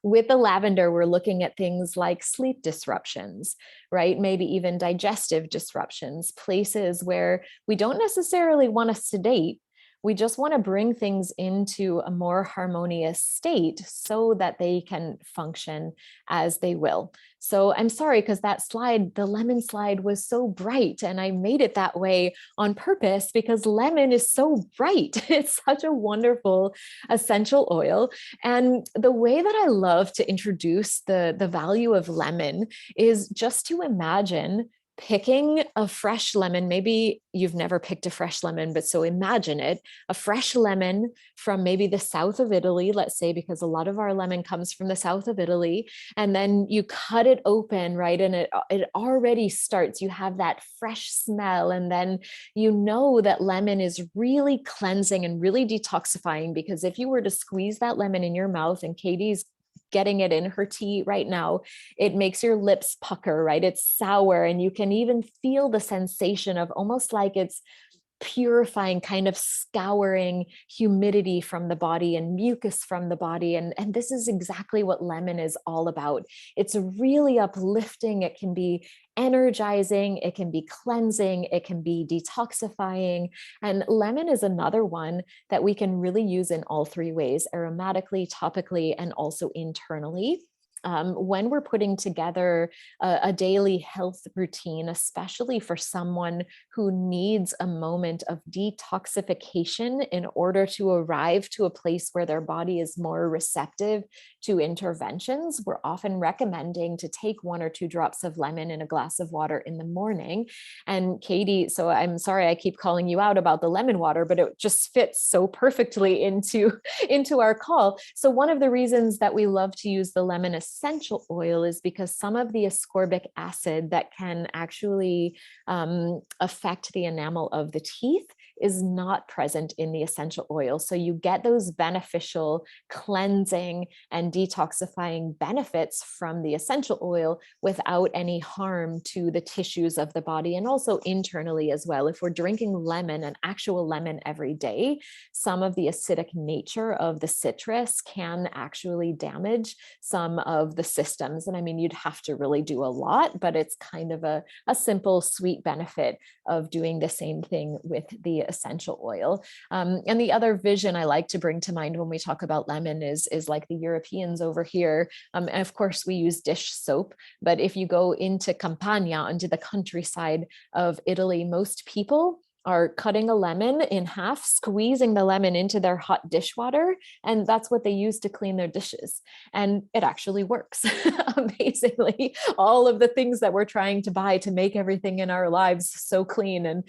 With the lavender, we're looking at things like sleep disruptions, right? Maybe even digestive disruptions, places where we don't necessarily want to sedate. We just want to bring things into a more harmonious state so that they can function as they will. So I'm sorry, because that slide, the lemon slide, was so bright, and I made it that way on purpose because lemon is so bright. It's such a wonderful essential oil. And the way that I love to introduce the value of lemon is just to imagine picking a fresh lemon. Maybe you've never picked a fresh lemon, but so imagine it, a fresh lemon from maybe the south of Italy, let's say, because a lot of our lemon comes from the south of Italy. And then you cut it open, right? And it already starts, you have that fresh smell. And then you know that lemon is really cleansing and really detoxifying, because if you were to squeeze that lemon in your mouth, and Katie's getting it in her tea right now, it makes your lips pucker, right? It's sour, and you can even feel the sensation of almost like it's purifying, kind of scouring humidity from the body and mucus from the body. And this is exactly what lemon is all about. It's really uplifting. It can be energizing. It can be cleansing. It can be detoxifying. And lemon is another one that we can really use in all three ways: aromatically, topically, and also internally. when we're putting together a daily health routine, especially for someone who needs a moment of detoxification in order to arrive to a place where their body is more receptive to interventions, we're often recommending to take 1 or 2 drops of lemon in a glass of water in the morning. And Katie, so I'm sorry I keep calling you out about the lemon water, but it just fits so perfectly into our call. So one of the reasons that we love to use the lemon essential oil is because some of the ascorbic acid that can actually affect the enamel of the teeth is not present in the essential oil. So you get those beneficial cleansing and detoxifying benefits from the essential oil without any harm to the tissues of the body, and also internally as well. If we're drinking lemon, an actual lemon every day, some of the acidic nature of the citrus can actually damage some of the systems. And I mean, you'd have to really do a lot, but it's kind of a simple, sweet benefit of doing the same thing with the essential oil. And the other vision I like to bring to mind when we talk about lemon is like the Europeans over here. And of course, we use dish soap, but if you go into Campania, into the countryside of Italy, most people are cutting a lemon in half, squeezing the lemon into their hot dishwater, and that's what they use to clean their dishes. And it actually works amazingly. All of the things that we're trying to buy to make everything in our lives so clean, and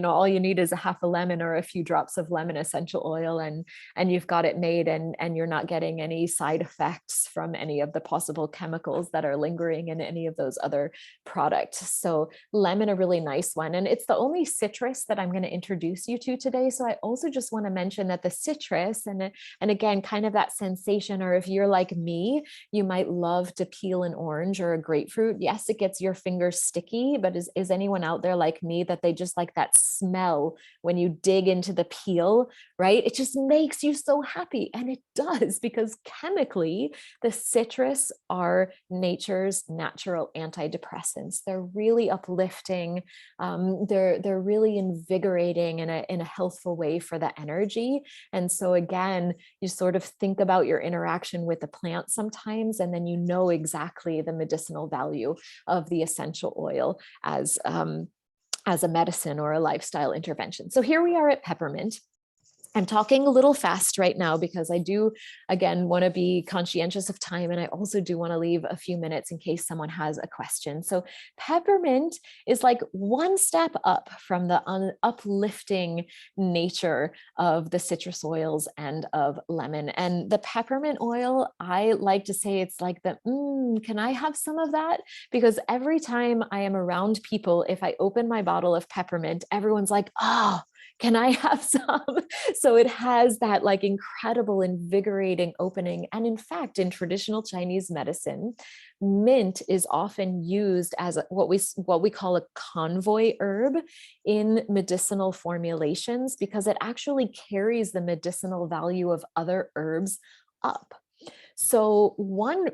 all you need is a half a lemon or a few drops of lemon essential oil, and you've got it made, and you're not getting any side effects from any of the possible chemicals that are lingering in any of those other products. So lemon, a really nice one, and it's the only citrus that I'm going to introduce you to today. So I also just want to mention that the citrus, and again, kind of that sensation, or if you're like me, you might love to peel an orange or a grapefruit. Yes, it gets your fingers sticky, but is anyone out there like me that they just like that smell when you dig into the peel, right? It just makes you so happy. And it does, because chemically, the citrus are nature's natural antidepressants. They're really uplifting. They're really invigorating in a healthful way for the energy. And so again, you sort of think about your interaction with the plant sometimes, and then you know exactly the medicinal value of the essential oil as a medicine or a lifestyle intervention. So here we are at peppermint. I'm talking a little fast right now because I do, again, want to be conscientious of time. And I also do want to leave a few minutes in case someone has a question. So peppermint is like one step up from the uplifting nature of the citrus oils and of lemon. And the peppermint oil, I like to say it's like the, can I have some of that? Because every time I am around people, if I open my bottle of peppermint, everyone's like, oh, can I have some? So it has that like incredible, invigorating opening. And in fact, in traditional Chinese medicine, mint is often used as what we call a convoy herb in medicinal formulations, because it actually carries the medicinal value of other herbs up. So one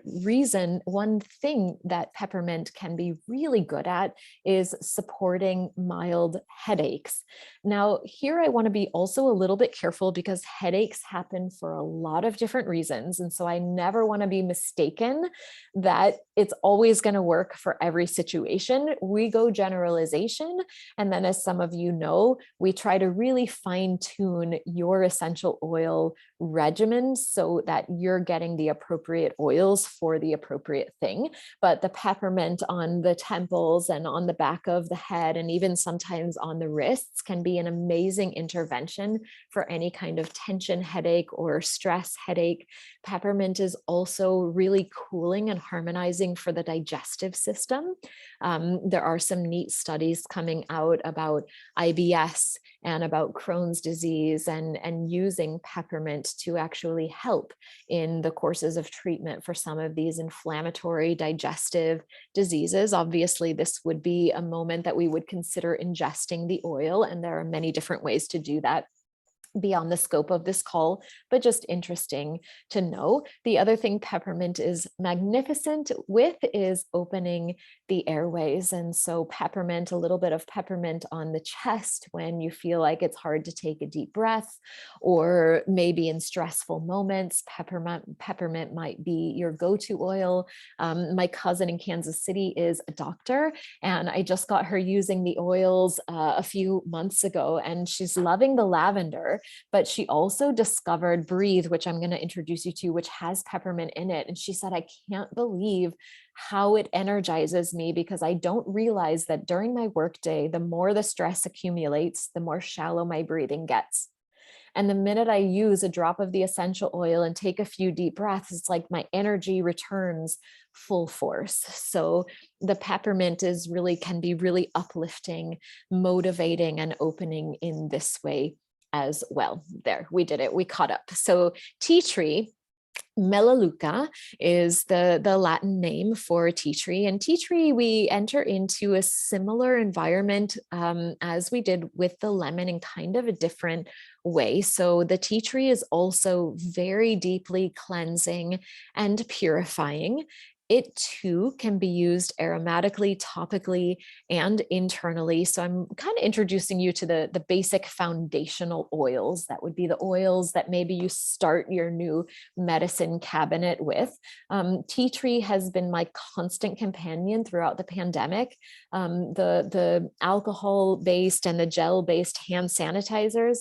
thing that peppermint can be really good at is supporting mild headaches. Now, here I want to be also a little bit careful because headaches happen for a lot of different reasons. And so I never want to be mistaken that it's always going to work for every situation. We go generalization. And then, as some of you know, we try to really fine tune your essential oil regimen so that you're getting the appropriate oils for the appropriate thing. But the peppermint on the temples and on the back of the head, and even sometimes on the wrists, can be an amazing intervention for any kind of tension headache or stress headache. Peppermint is also really cooling and harmonizing for the digestive system. There are some neat studies coming out about IBS and about Crohn's disease, and using peppermint to actually help in the courses of treatment for some of these inflammatory digestive diseases. Obviously, this would be a moment that we would consider ingesting the oil, and there are many different ways to do that. beyond the scope of this call, but just interesting to know. The other thing peppermint is magnificent with is opening the airways. And so peppermint, a little bit of peppermint on the chest when you feel like it's hard to take a deep breath, or maybe in stressful moments, peppermint might be your go-to oil. My cousin in Kansas City is a doctor, and I just got her using the oils a few months ago, and she's loving the lavender. But she also discovered Breathe, which I'm going to introduce you to, which has peppermint in it. And she said, I can't believe how it energizes me, because I don't realize that during my workday, the more the stress accumulates, the more shallow my breathing gets. And the minute I use a drop of the essential oil and take a few deep breaths, it's like my energy returns full force. So the peppermint can be really uplifting, motivating, and opening in this way as well. There, we did it. We caught up. So tea tree, Melaleuca is the Latin name for tea tree. And tea tree, we enter into a similar environment as we did with the lemon, in kind of a different way. So the tea tree is also very deeply cleansing and purifying. It too can be used aromatically, topically, and internally. So I'm kind of introducing you to the basic foundational oils. That would be the oils that maybe you start your new medicine cabinet with. Tea tree has been my constant companion throughout the pandemic. The alcohol-based and the gel-based hand sanitizers,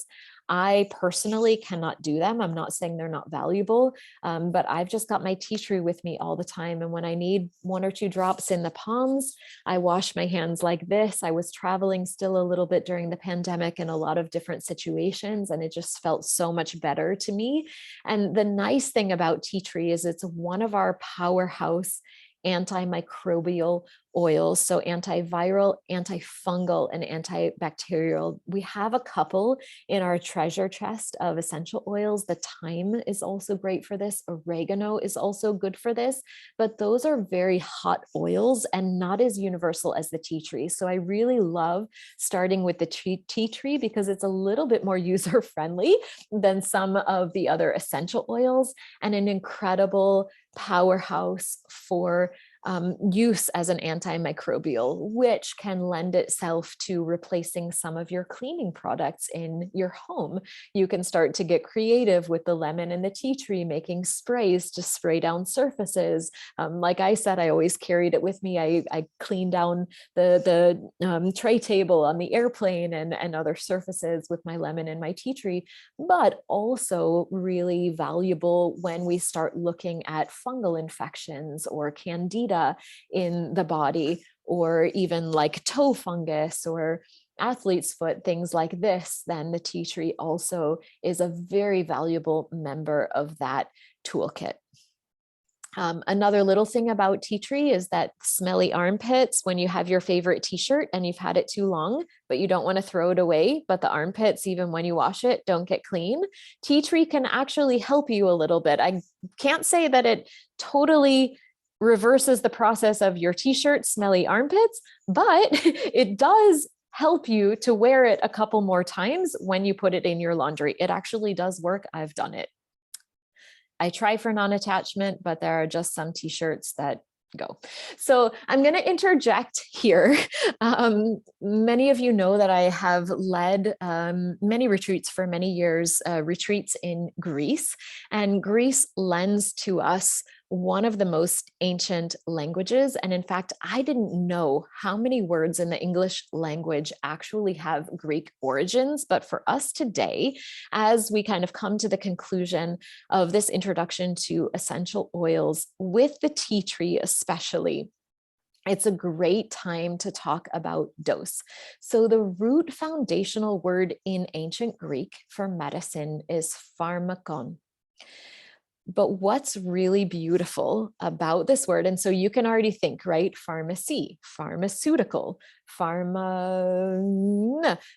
I personally cannot do them. I'm not saying they're not valuable, but I've just got my tea tree with me all the time. And when I need 1 or 2 drops in the palms, I wash my hands like this. I was traveling still a little bit during the pandemic in a lot of different situations, and it just felt so much better to me. And the nice thing about tea tree is it's one of our powerhouse antimicrobial oils. So antiviral, antifungal, and antibacterial. We have a couple in our treasure chest of essential oils. The thyme is also great for this. Oregano is also good for this, but those are very hot oils and not as universal as the tea tree. So I really love starting with the tea tree because it's a little bit more user friendly than some of the other essential oils, and an incredible powerhouse for use as an antimicrobial, which can lend itself to replacing some of your cleaning products in your home. You can start to get creative with the lemon and the tea tree, making sprays to spray down surfaces. Like I said, I always carried it with me. I cleaned down the tray table on the airplane and other surfaces with my lemon and my tea tree, but also really valuable when we start looking at fungal infections or candida in the body, or even like toe fungus or athlete's foot, things like this. Then the tea tree also is a very valuable member of that toolkit. Another little thing about tea tree is that smelly armpits, when you have your favorite t-shirt and you've had it too long, but you don't want to throw it away, but the armpits, even when you wash it, don't get clean. Tea tree can actually help you a little bit. I can't say that it totally reverses the process of your t-shirt smelly armpits, but it does help you to wear it a couple more times when you put it in your laundry. It actually does work. I've done it. I try for non-attachment, but there are just some t-shirts that go. So I'm going to interject here. Many of you know that I have led many retreats for many years, retreats in Greece, and Greece lends to us one of the most ancient languages. And in fact, I didn't know how many words in the English language actually have Greek origins. But for us today, as we kind of come to the conclusion of this introduction to essential oils with the tea tree especially, it's a great time to talk about dose. So the root foundational word in ancient Greek for medicine is pharmakon. But what's really beautiful about this word, and so you can already think, right? Pharmacy, pharmaceutical, pharma.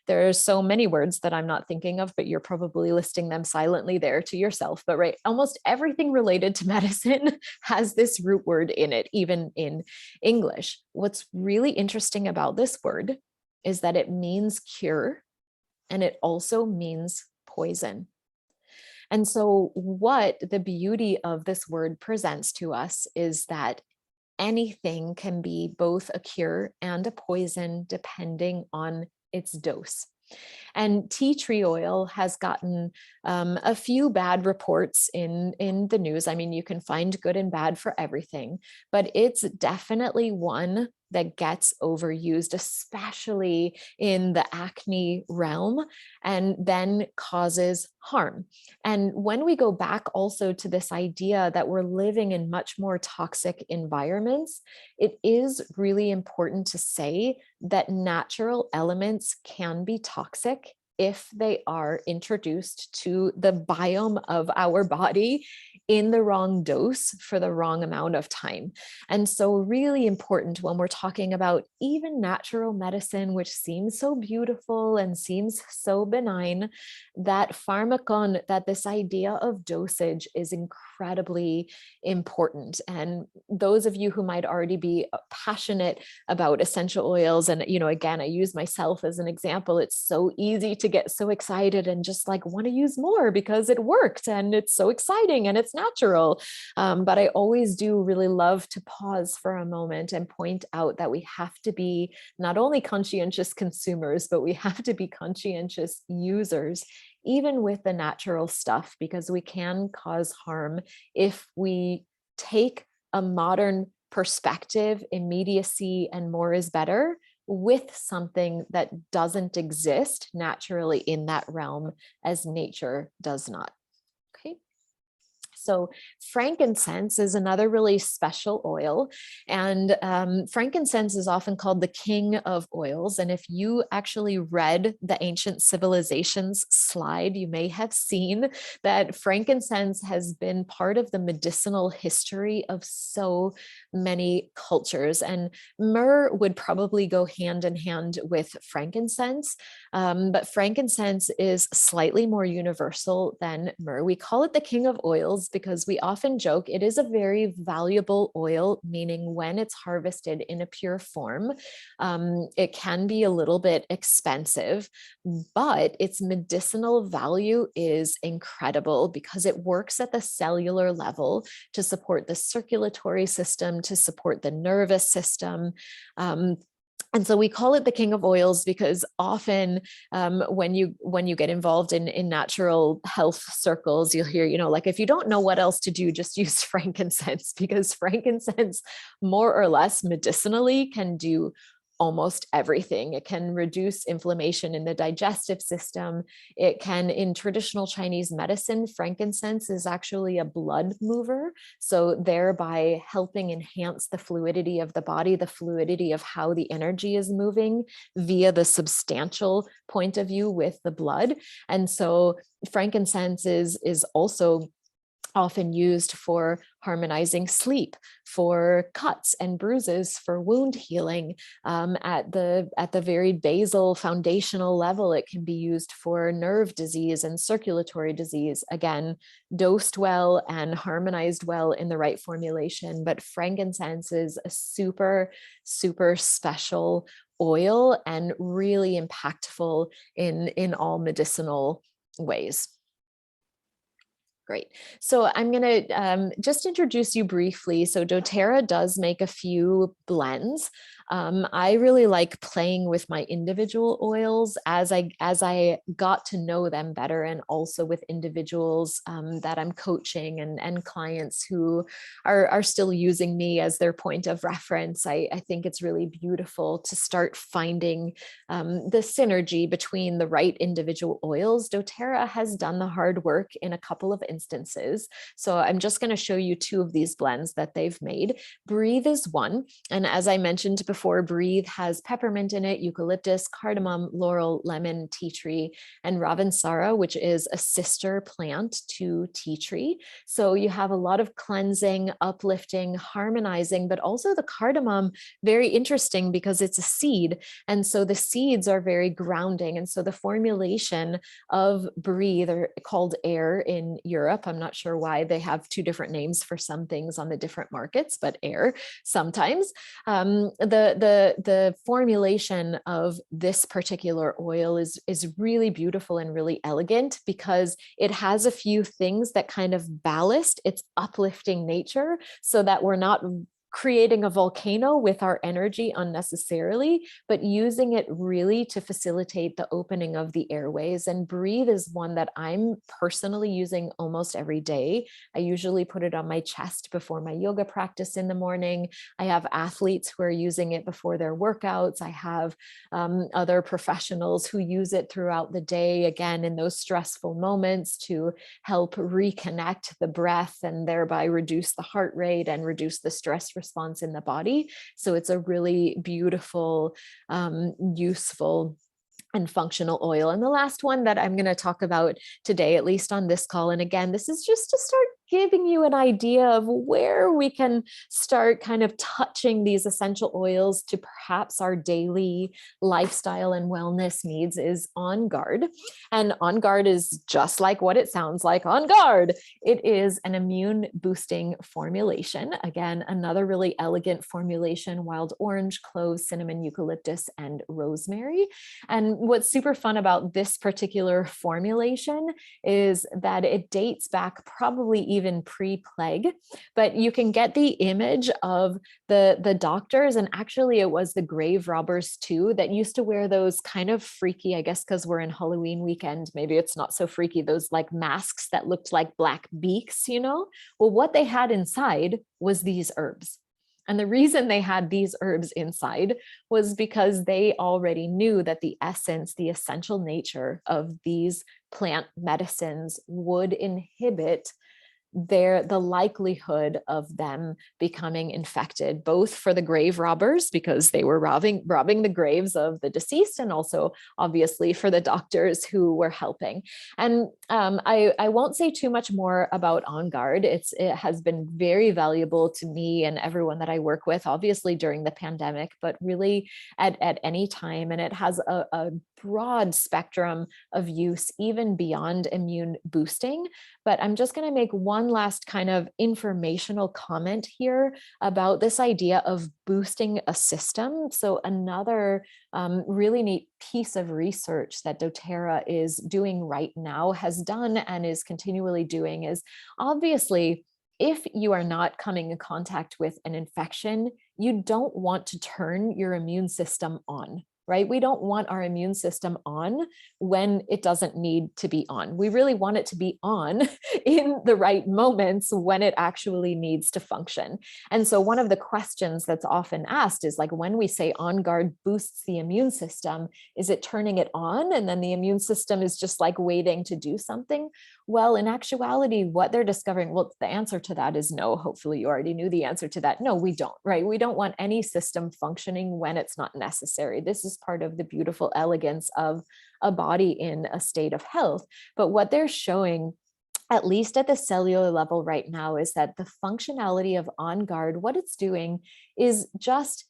There are so many words that I'm not thinking of, but you're probably listing them silently there to yourself. But right, almost everything related to medicine has this root word in it, even in English. What's really interesting about this word is that it means cure, and it also means poison. And so what the beauty of this word presents to us is that anything can be both a cure and a poison depending on its dose. And tea tree oil has gotten a few bad reports in the news. I mean, you can find good and bad for everything, but it's definitely one that gets overused, especially in the acne realm, and then causes harm. And when we go back also to this idea that we're living in much more toxic environments, it is really important to say that natural elements can be toxic if they are introduced to the biome of our body in the wrong dose for the wrong amount of time. And so really important when we're talking about even natural medicine, which seems so beautiful and seems so benign, that pharmacon, that this idea of dosage is incredibly important. And those of you who might already be passionate about essential oils, and again, I use myself as an example, it's so easy to get so excited and just like want to use more because it worked and it's so exciting and it's natural. But I always do really love to pause for a moment and point out that we have to be not only conscientious consumers, but we have to be conscientious users, even with the natural stuff, because we can cause harm if we take a modern perspective, immediacy, and more is better with something that doesn't exist naturally in that realm, as nature does not. Okay. So frankincense is another really special oil, and frankincense is often called the king of oils. And if you actually read the ancient civilizations slide, you may have seen that frankincense has been part of the medicinal history of so many cultures. And myrrh would probably go hand in hand with frankincense, but frankincense is slightly more universal than myrrh. We call it the king of oils because we often joke it is a very valuable oil, meaning when it's harvested in a pure form, it can be a little bit expensive, but its medicinal value is incredible because it works at the cellular level to support the circulatory system, to support the nervous system. And so we call it the king of oils because often when you get involved in natural health circles, you'll hear, like, if you don't know what else to do, just use frankincense, because frankincense more or less medicinally can do almost everything. It can reduce inflammation in the digestive system. It can, in traditional Chinese medicine, frankincense is actually a blood mover. So thereby helping enhance the fluidity of the body, the fluidity of how the energy is moving via the substantial point of view with the blood. And so frankincense is also often used for harmonizing sleep, for cuts and bruises, for wound healing. At the very basal foundational level, it can be used for nerve disease and circulatory disease. Again, dosed well and harmonized well in the right formulation. But frankincense is a super, super special oil and really impactful in all medicinal ways. Great. So I'm going to just introduce you briefly. So Doterra does make a few blends. I really like playing with my individual oils as I got to know them better, and also with individuals that I'm coaching and clients who are still using me as their point of reference. I think it's really beautiful to start finding the synergy between the right individual oils. Doterra has done the hard work in a couple of instances. So I'm just going to show you two of these blends that they've made. Breathe is one. And as I mentioned before, Breathe has peppermint in it, eucalyptus, cardamom, laurel, lemon, tea tree, and Ravensara, which is a sister plant to tea tree. So you have a lot of cleansing, uplifting, harmonizing, but also the cardamom, very interesting because it's a seed. And so the seeds are very grounding. And so the formulation of Breathe, or called Air in Europe, I'm not sure why they have two different names for some things on the different markets, but Air sometimes. the formulation of this particular oil is really beautiful and really elegant because it has a few things that kind of ballast its uplifting nature so that we're not creating a volcano with our energy unnecessarily, but using it really to facilitate the opening of the airways. And breathe is one that I'm personally using almost every day. I usually put it on my chest before my yoga practice in the morning. I have athletes who are using it before their workouts. I have other professionals who use it throughout the day, again, in those stressful moments to help reconnect the breath and thereby reduce the heart rate and reduce the stress response in the body. So it's a really beautiful, useful and functional oil. And the last one that I'm going to talk about today, at least on this call, and again, this is just to start giving you an idea of where we can start kind of touching these essential oils to perhaps our daily lifestyle and wellness needs, is On Guard. And On Guard is just like what it sounds like, On Guard. It is an immune boosting formulation. Again, another really elegant formulation: wild orange, cloves, cinnamon, eucalyptus, and rosemary. And what's super fun about this particular formulation is that it dates back probably even pre-plague, but you can get the image of the doctors, and actually it was the grave robbers too, that used to wear those kind of freaky, I guess because we're in Halloween weekend, maybe it's not so freaky, those like masks that looked like black beaks, you know? Well, what they had inside was these herbs. And the reason they had these herbs inside was because they already knew that the essence, the essential nature of these plant medicines would inhibit the likelihood of them becoming infected, both for the grave robbers, because they were robbing the graves of the deceased, and also obviously for the doctors who were helping. And I won't say too much more about On Guard. It has been very valuable to me and everyone that I work with, obviously during the pandemic, but really at any time. And it has a broad spectrum of use, even beyond immune boosting. But I'm just going to make one last kind of informational comment here about this idea of boosting a system. So another really neat piece of research that Doterra is doing right now, has done and is continually doing, is obviously, if you are not coming in contact with an infection, you don't want to turn your immune system on. Right? We don't want our immune system on when it doesn't need to be on. We really want it to be on in the right moments when it actually needs to function. And so one of the questions that's often asked is like, when we say On Guard boosts the immune system, is it turning it on? And then the immune system is just like waiting to do something? Well, in actuality, what they're discovering, well, the answer to that is no. Hopefully you already knew the answer to that. No, we don't, right? We don't want any system functioning when it's not necessary. This is part of the beautiful elegance of a body in a state of health. But what they're showing, at least at the cellular level right now, is that the functionality of On Guard, what it's doing is just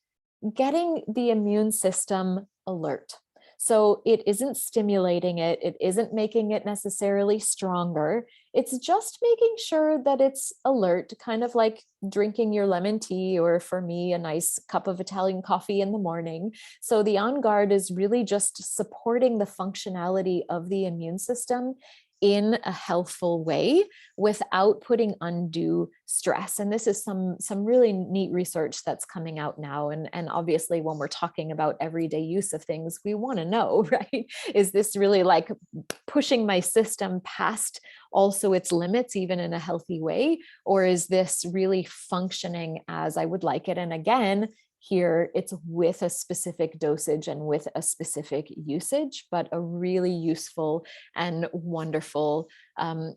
getting the immune system alert. So it isn't stimulating it. It isn't making it necessarily stronger. It's just making sure that it's alert, kind of like drinking your lemon tea, or for me, a nice cup of Italian coffee in the morning. So the On Guard is really just supporting the functionality of the immune system in a healthful way without putting undue stress. And this is some really neat research that's coming out now. And obviously, when we're talking about everyday use of things, we want to know, right? Is this really like pushing my system past also its limits, even in a healthy way? Or is this really functioning as I would like it? And again, here it's with a specific dosage and with a specific usage, but a really useful and wonderful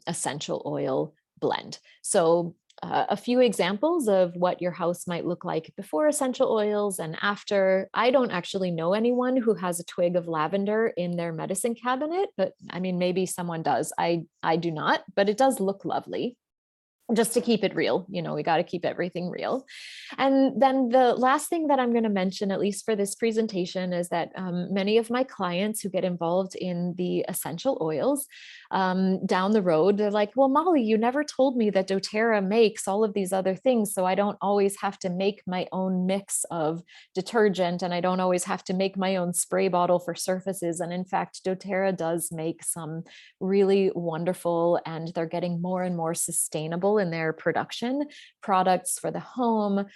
essential oil blend. So a few examples of what your house might look like before essential oils and after. I don't actually know anyone who has a twig of lavender in their medicine cabinet, but I mean, maybe someone does. I do not, but it does look lovely. Just to keep it real, you know, we got to keep everything real. And then the last thing that I'm going to mention, at least for this presentation, is that many of my clients who get involved in the essential oils down the road, they're like, well, Molly, you never told me that doTERRA makes all of these other things, so I don't always have to make my own mix of detergent, and I don't always have to make my own spray bottle for surfaces. And in fact, doTERRA does make some really wonderful, and they're getting more and more sustainable in their production, products for the home,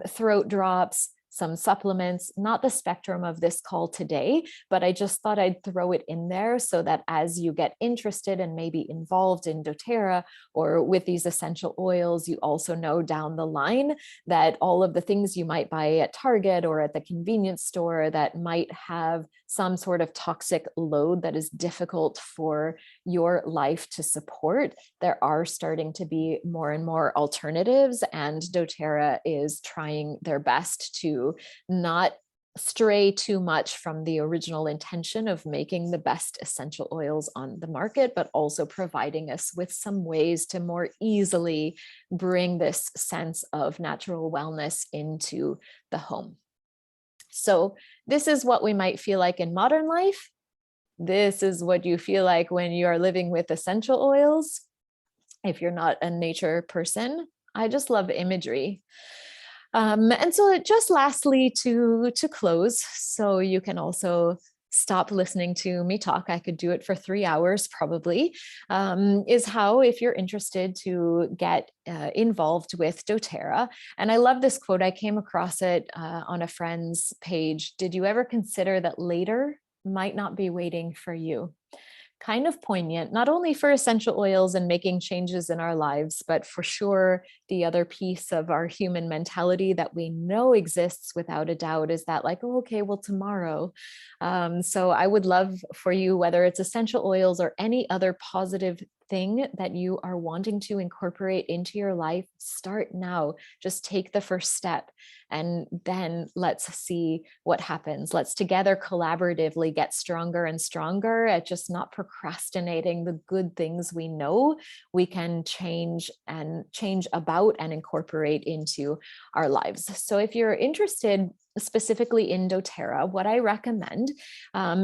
throat drops, some supplements, not the spectrum of this call today, but I just thought I'd throw it in there so that as you get interested and maybe involved in doTERRA or with these essential oils, you also know down the line that all of the things you might buy at Target or at the convenience store that might have some sort of toxic load that is difficult for your life to support, there are starting to be more and more alternatives, and doTERRA is trying their best to not stray too much from the original intention of making the best essential oils on the market, but also providing us with some ways to more easily bring this sense of natural wellness into the home. So this is what we might feel like in modern life. This is what you feel like when you are living with essential oils. If you're not a nature person, I just love imagery. And so just lastly, to close, so you can also stop listening to me talk, I could do it for 3 hours probably, is how, if you're interested to get involved with doTERRA. And I love this quote, I came across it on a friend's page. Did you ever consider that later might not be waiting for you? Kind of poignant, not only for essential oils and making changes in our lives, but for sure, the other piece of our human mentality that we know exists without a doubt is that, like, oh, okay, well, tomorrow. So I would love for you, whether it's essential oils or any other positive thing that you are wanting to incorporate into your life, start now. Just take the first step, and then let's see what happens. Let's together collaboratively get stronger and stronger at just not procrastinating the good things we know we can change about and incorporate into our lives. So if you're interested specifically in doTERRA, what I recommend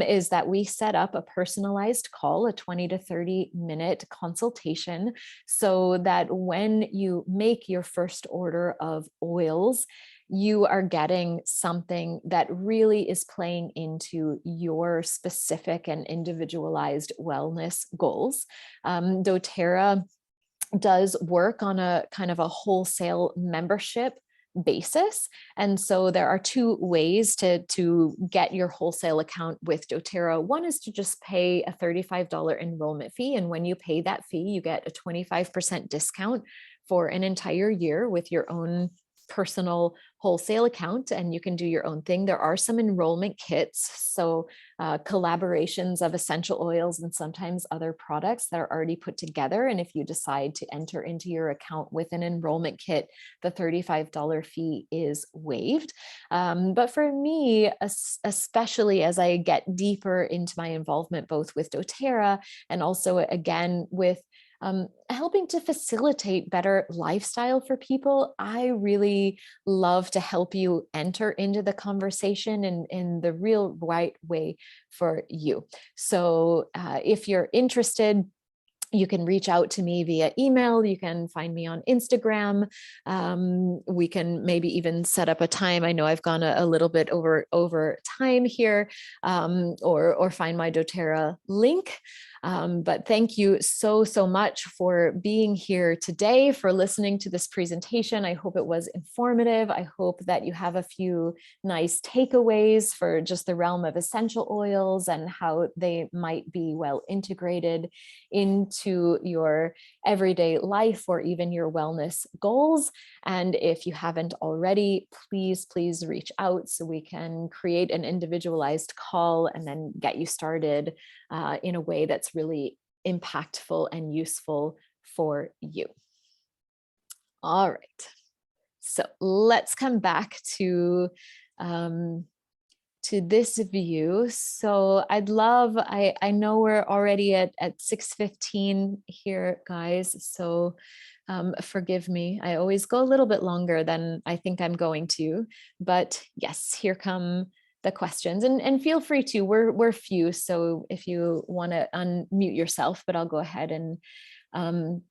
is that we set up a personalized call, a 20 to 30 minute consultation, so that when you make your first order of oils, you are getting something that really is playing into your specific and individualized wellness goals. doTERRA does work on a kind of a wholesale membership basis. And so there are two ways to get your wholesale account with doTERRA. One is to just pay a $35 enrollment fee. And when you pay that fee, you get a 25% discount for an entire year with your own personal wholesale account, and you can do your own thing. There are some enrollment kits, so collaborations of essential oils and sometimes other products that are already put together. And if you decide to enter into your account with an enrollment kit, the $35 fee is waived. But for me, especially as I get deeper into my involvement, both with doTERRA and also again with helping to facilitate better lifestyle for people, I really love to help you enter into the conversation in the real right way for you. So if you're interested, you can reach out to me via email. You can find me on Instagram. We can maybe even set up a time. I know I've gone a little bit over time here, or find my doTERRA link. But thank you so much for being here today, for listening to this presentation. I hope it was informative. I hope that you have a few nice takeaways for just the realm of essential oils and how they might be well integrated into your everyday life or even your wellness goals. And if you haven't already, please reach out so we can create an individualized call and then get you started in a way that's really impactful and useful for you. All right, so let's come back to this view. So I'd love, I know we're already at 6:15 here, guys, so forgive me. I always go a little bit longer than I think I'm going to, but yes, here come the questions, and feel free to, we're few, so if you want to unmute yourself, but I'll go ahead and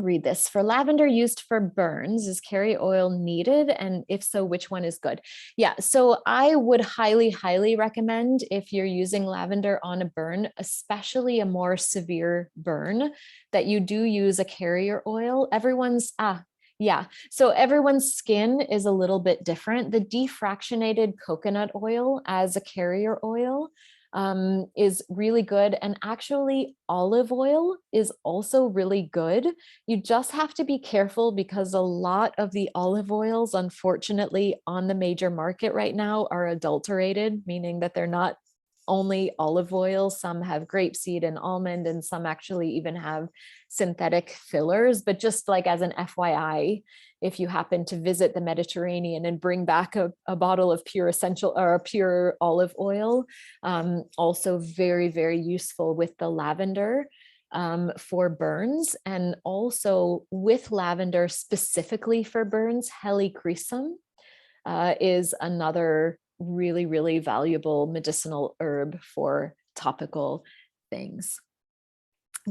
read this. For lavender used for burns, is carrier oil needed? And if so, which one is good? Yeah, so I would highly recommend, if you're using lavender on a burn, especially a more severe burn, that you do use a carrier oil. Yeah, so everyone's skin is a little bit different. The defractionated coconut oil as a carrier oil is really good. And actually, olive oil is also really good. You just have to be careful because a lot of the olive oils, unfortunately, on the major market right now are adulterated, meaning that they're not only olive oil. Some have grapeseed and almond, and some actually even have synthetic fillers. But just like as an FYI, if you happen to visit the Mediterranean and bring back a bottle of pure essential or pure olive oil, also very useful with the lavender for burns. And also with lavender specifically for burns, helichrysum is another really valuable medicinal herb for topical things.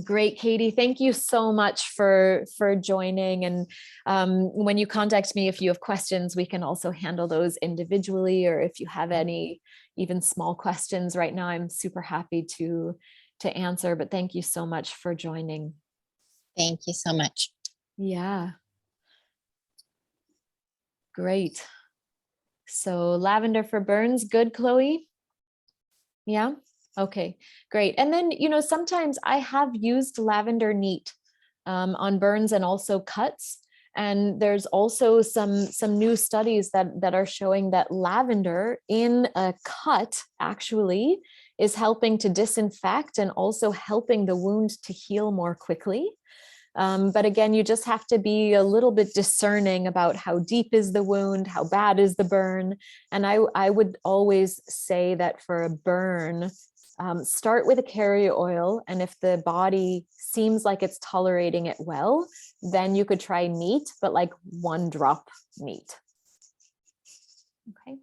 Great, Katie. Thank you so much for joining. And when you contact me, if you have questions, we can also handle those individually, or if you have any even small questions right now, I'm super happy to answer. But thank you so much for joining. Thank you so much. Yeah. Great. So lavender for burns, good, Chloe? Yeah. Okay, great. And then, sometimes I have used lavender neat on burns and also cuts. And there's also some new studies that are showing that lavender in a cut actually is helping to disinfect and also helping the wound to heal more quickly. But again, you just have to be a little bit discerning about how deep is the wound, how bad is the burn. And I would always say that for a burn, start with a carrier oil. And if the body seems like it's tolerating it well, then you could try neat, but like 1 drop neat. Okay.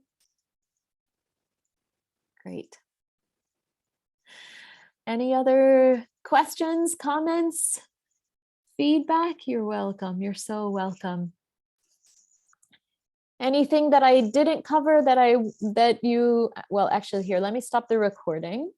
Great. Any other questions, comments? Feedback? You're welcome. You're so welcome. Anything that I didn't cover well, actually here, let me stop the recording.